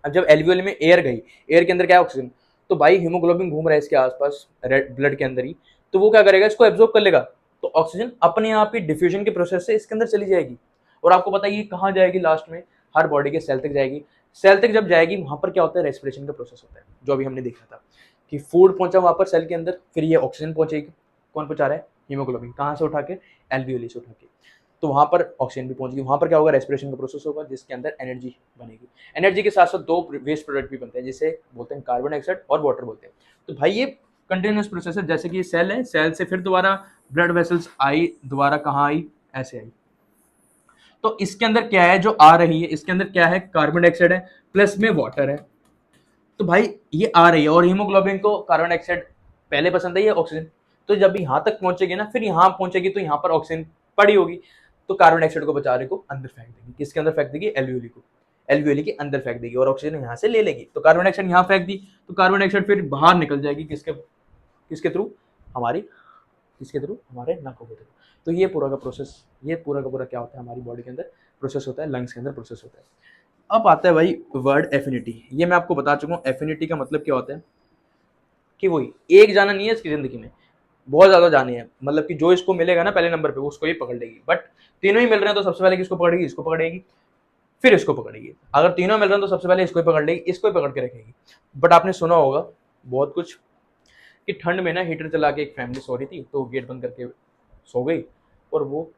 अब जब एल्वियोली में एयर गई, एयर के अंदर क्या है, ऑक्सीजन, तो भाई हीमोग्लोबिन घूम रहा है इसके आसपास रेड ब्लड के अंदर ही, तो वो क्या करेगा, इसको एब्जॉर्ब कर लेगा। तो ऑक्सीजन अपने आप ही डिफ्यूजन के प्रोसेस से इसके अंदर चली जाएगी। और आपको पता है ये कहाँ जाएगी, लास्ट में हर बॉडी के सेल तक जाएगी। सेल तक जब जाएगी वहां पर क्या होता है, रेस्पिरेशन का प्रोसेस होता है, जो अभी हमने देखा था कि फूड पहुंचा वहां पर सेल के अंदर, फिर ये ऑक्सीजन पहुंचेगी। कौन पहुंचा रहा है, हीमोग्लोबिन, कहाँ से उठा के, एल्वियोली से उठा के। तो वहां पर ऑक्सीजन भी पहुंचेगी, वहां पर क्या होगा, रेस्पिरेशन का प्रोसेस होगा जिसके अंदर एनर्जी बनेगी। एनर्जी के साथ साथ दो वेस्ट प्रोडक्ट भी बनते हैं जिसे बोलते हैं कार्बन डाइऑक्साइड और वाटर बोलते हैं। तो भाई ये कंटिन्यूस प्रोसेस है, जैसे कि ये सेल है, सेल से फिर दोबारा ब्लड वेसल्स आई, दोबारा कहाँ आई, ऐसे आई। तो इसके अंदर क्या है जो आ रही है, इसके अंदर क्या है, कार्बन डाइऑक्साइड है प्लस में वाटर है। तो भाई ये आ रही है, और हीमोग्लोबिन को कार्बन डाइऑक्साइड पहले पसंद है या ऑक्सीजन। तो जब यहाँ तक पहुंचेगी ना, फिर यहाँ पहुंचेगी तो यहाँ पर ऑक्सीजन पड़ी होगी, तो कार्बन डाइऑक्साइड को बेचारे को अंदर फेंक देगी। किसके अंदर फेंक देगी, एल्वियोली को, एल्वियोली के अंदर फेंक देगी, और ऑक्सीजन यहाँ से ले लेगी। तो कार्बन डाइऑक्साइड यहाँ फेंक दी, तो कार्बन डाइऑक्साइड फिर बाहर निकल जाएगी, किसके किसके थ्रू, हमारी किसके थ्रू, हमारे नाकों के थ्रू। तो ये पूरा का प्रोसेस, ये पूरा का पूरा क्या होता है हमारी बॉडी के अंदर प्रोसेस होता है, लंग्स के अंदर प्रोसेस होता है। अब आता है भाई वर्ड एफिनिटी। ये मैं आपको बता चुका हूँ एफिनिटी का मतलब क्या होता है, कि वही एक जाना नहीं है इसकी जिंदगी में, बहुत ज्यादा जाने हैं, मतलब कि जो इसको मिलेगा ना पहले नंबर पे उसको ही पकड़ लेगी। बट तीनों ही मिल रहे हैं तो सबसे पहले किसको पकड़ेगी, इसको पकड़ेगी, फिर इसको पकड़ेगी। अगर तीनों मिल रहे हैं तो सबसे पहले इसको ही पकड़ लेगी, इसको ही पकड़ के रखेगी। बट आपने सुना होगा बहुत कुछ कि ठंड में ना हीटर चला के एक फैमिली सो रही थी, तो गेट बंद करके सो गई और वो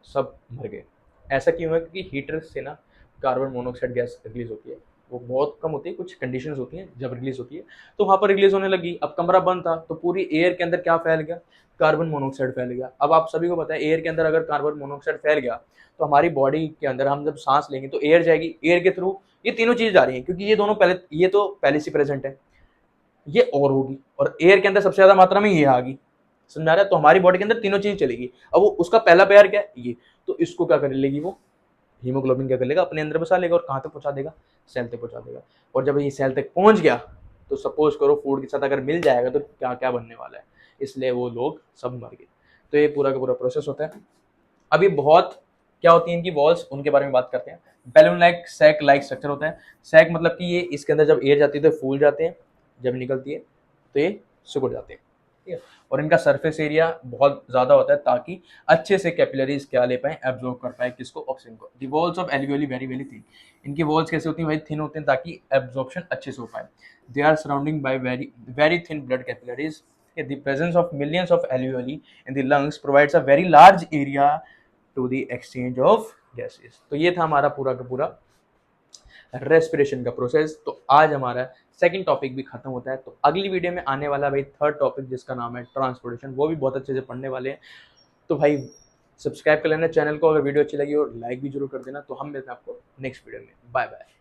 सब मर गए। ऐसा क्यों है, क्योंकि हीटर से ना कार्बन मोनोऑक्साइड गैस रिलीज होती है, वो बहुत कम होती है, कुछ कंडीशंस होती हैं जब रिलीज होती है, तो वहां पर रिलीज होने लगी। अब कमरा बंद था तो पूरी एयर के अंदर क्या फैल गया, कार्बन मोनोऑक्साइड फैल गया। अब आप सभी को पता है एयर के अंदर अगर कार्बन मोनोऑक्साइड फैल गया तो हमारी बॉडी के अंदर हम जब सांस लेंगे तो एयर जाएगी, एयर के थ्रू ये तीनों चीज जा रही है, क्योंकि ये दोनों पहले, ये तो पहले से प्रेजेंट है, ये और होगी, और एयर के अंदर सबसे ज्यादा मात्रा में ये आ गई, समझा रहा है। तो हमारी बॉडी के अंदर तीनों चीज चलेगी। अब वो उसका पहला पेयर क्या है, ये, तो इसको क्या कर लेगी वो, हीमोग्लोबिन क्या कर लेगा, अपने अंदर बसा लेगा और कहाँ तक पहुंचा देगा, सेल तक पहुंचा देगा। और जब ये सेल तक पहुंच गया तो सपोज करो फूड के साथ अगर मिल जाएगा तो क्या क्या बनने वाला है, इसलिए वो लोग सब मर गए। तो ये पूरा का पूरा प्रोसेस होता है। अभी बहुत क्या होती है इनकी वॉल्स, उनके बारे में बात करते हैं। Balloon like sac like structure होता है। सैक मतलब कि ये इसके अंदर जब एयर जाती है तो फूल जाते हैं, जब निकलती है तो ये सिकुड़ जाते हैं, ठीक है। और इनका सरफेस एरिया बहुत ज्यादा होता है ताकि अच्छे से कैपिलरीज क्या ले पाए, एब्जॉर्ब कर पाए किसको, ऑक्सीजन को। दी walls of alveoli very very thin. इनकी वॉल्स कैसे होती हैं भाई, थिन होते हैं ताकि एब्जॉर्प्शन अच्छे से हो पाए। They are surrounding by very very thin blood capillaries. The presence of millions of alveoli in the lungs provides a very large area to the exchange of gases। तो ये था हमारा पूरा का पूरा रेस्पिरेशन का प्रोसेस। तो आज हमारा सेकंड टॉपिक भी खत्म होता है। तो अगली वीडियो में आने वाला भाई थर्ड टॉपिक जिसका नाम है ट्रांसपोर्टेशन, वो भी बहुत अच्छे से पढ़ने वाले हैं। तो भाई सब्सक्राइब कर लेना चैनल को, अगर वीडियो अच्छी लगी और लाइक भी जरूर कर देना। तो हम मिलते हैं आपको नेक्स्ट वीडियो में, बाय बाय।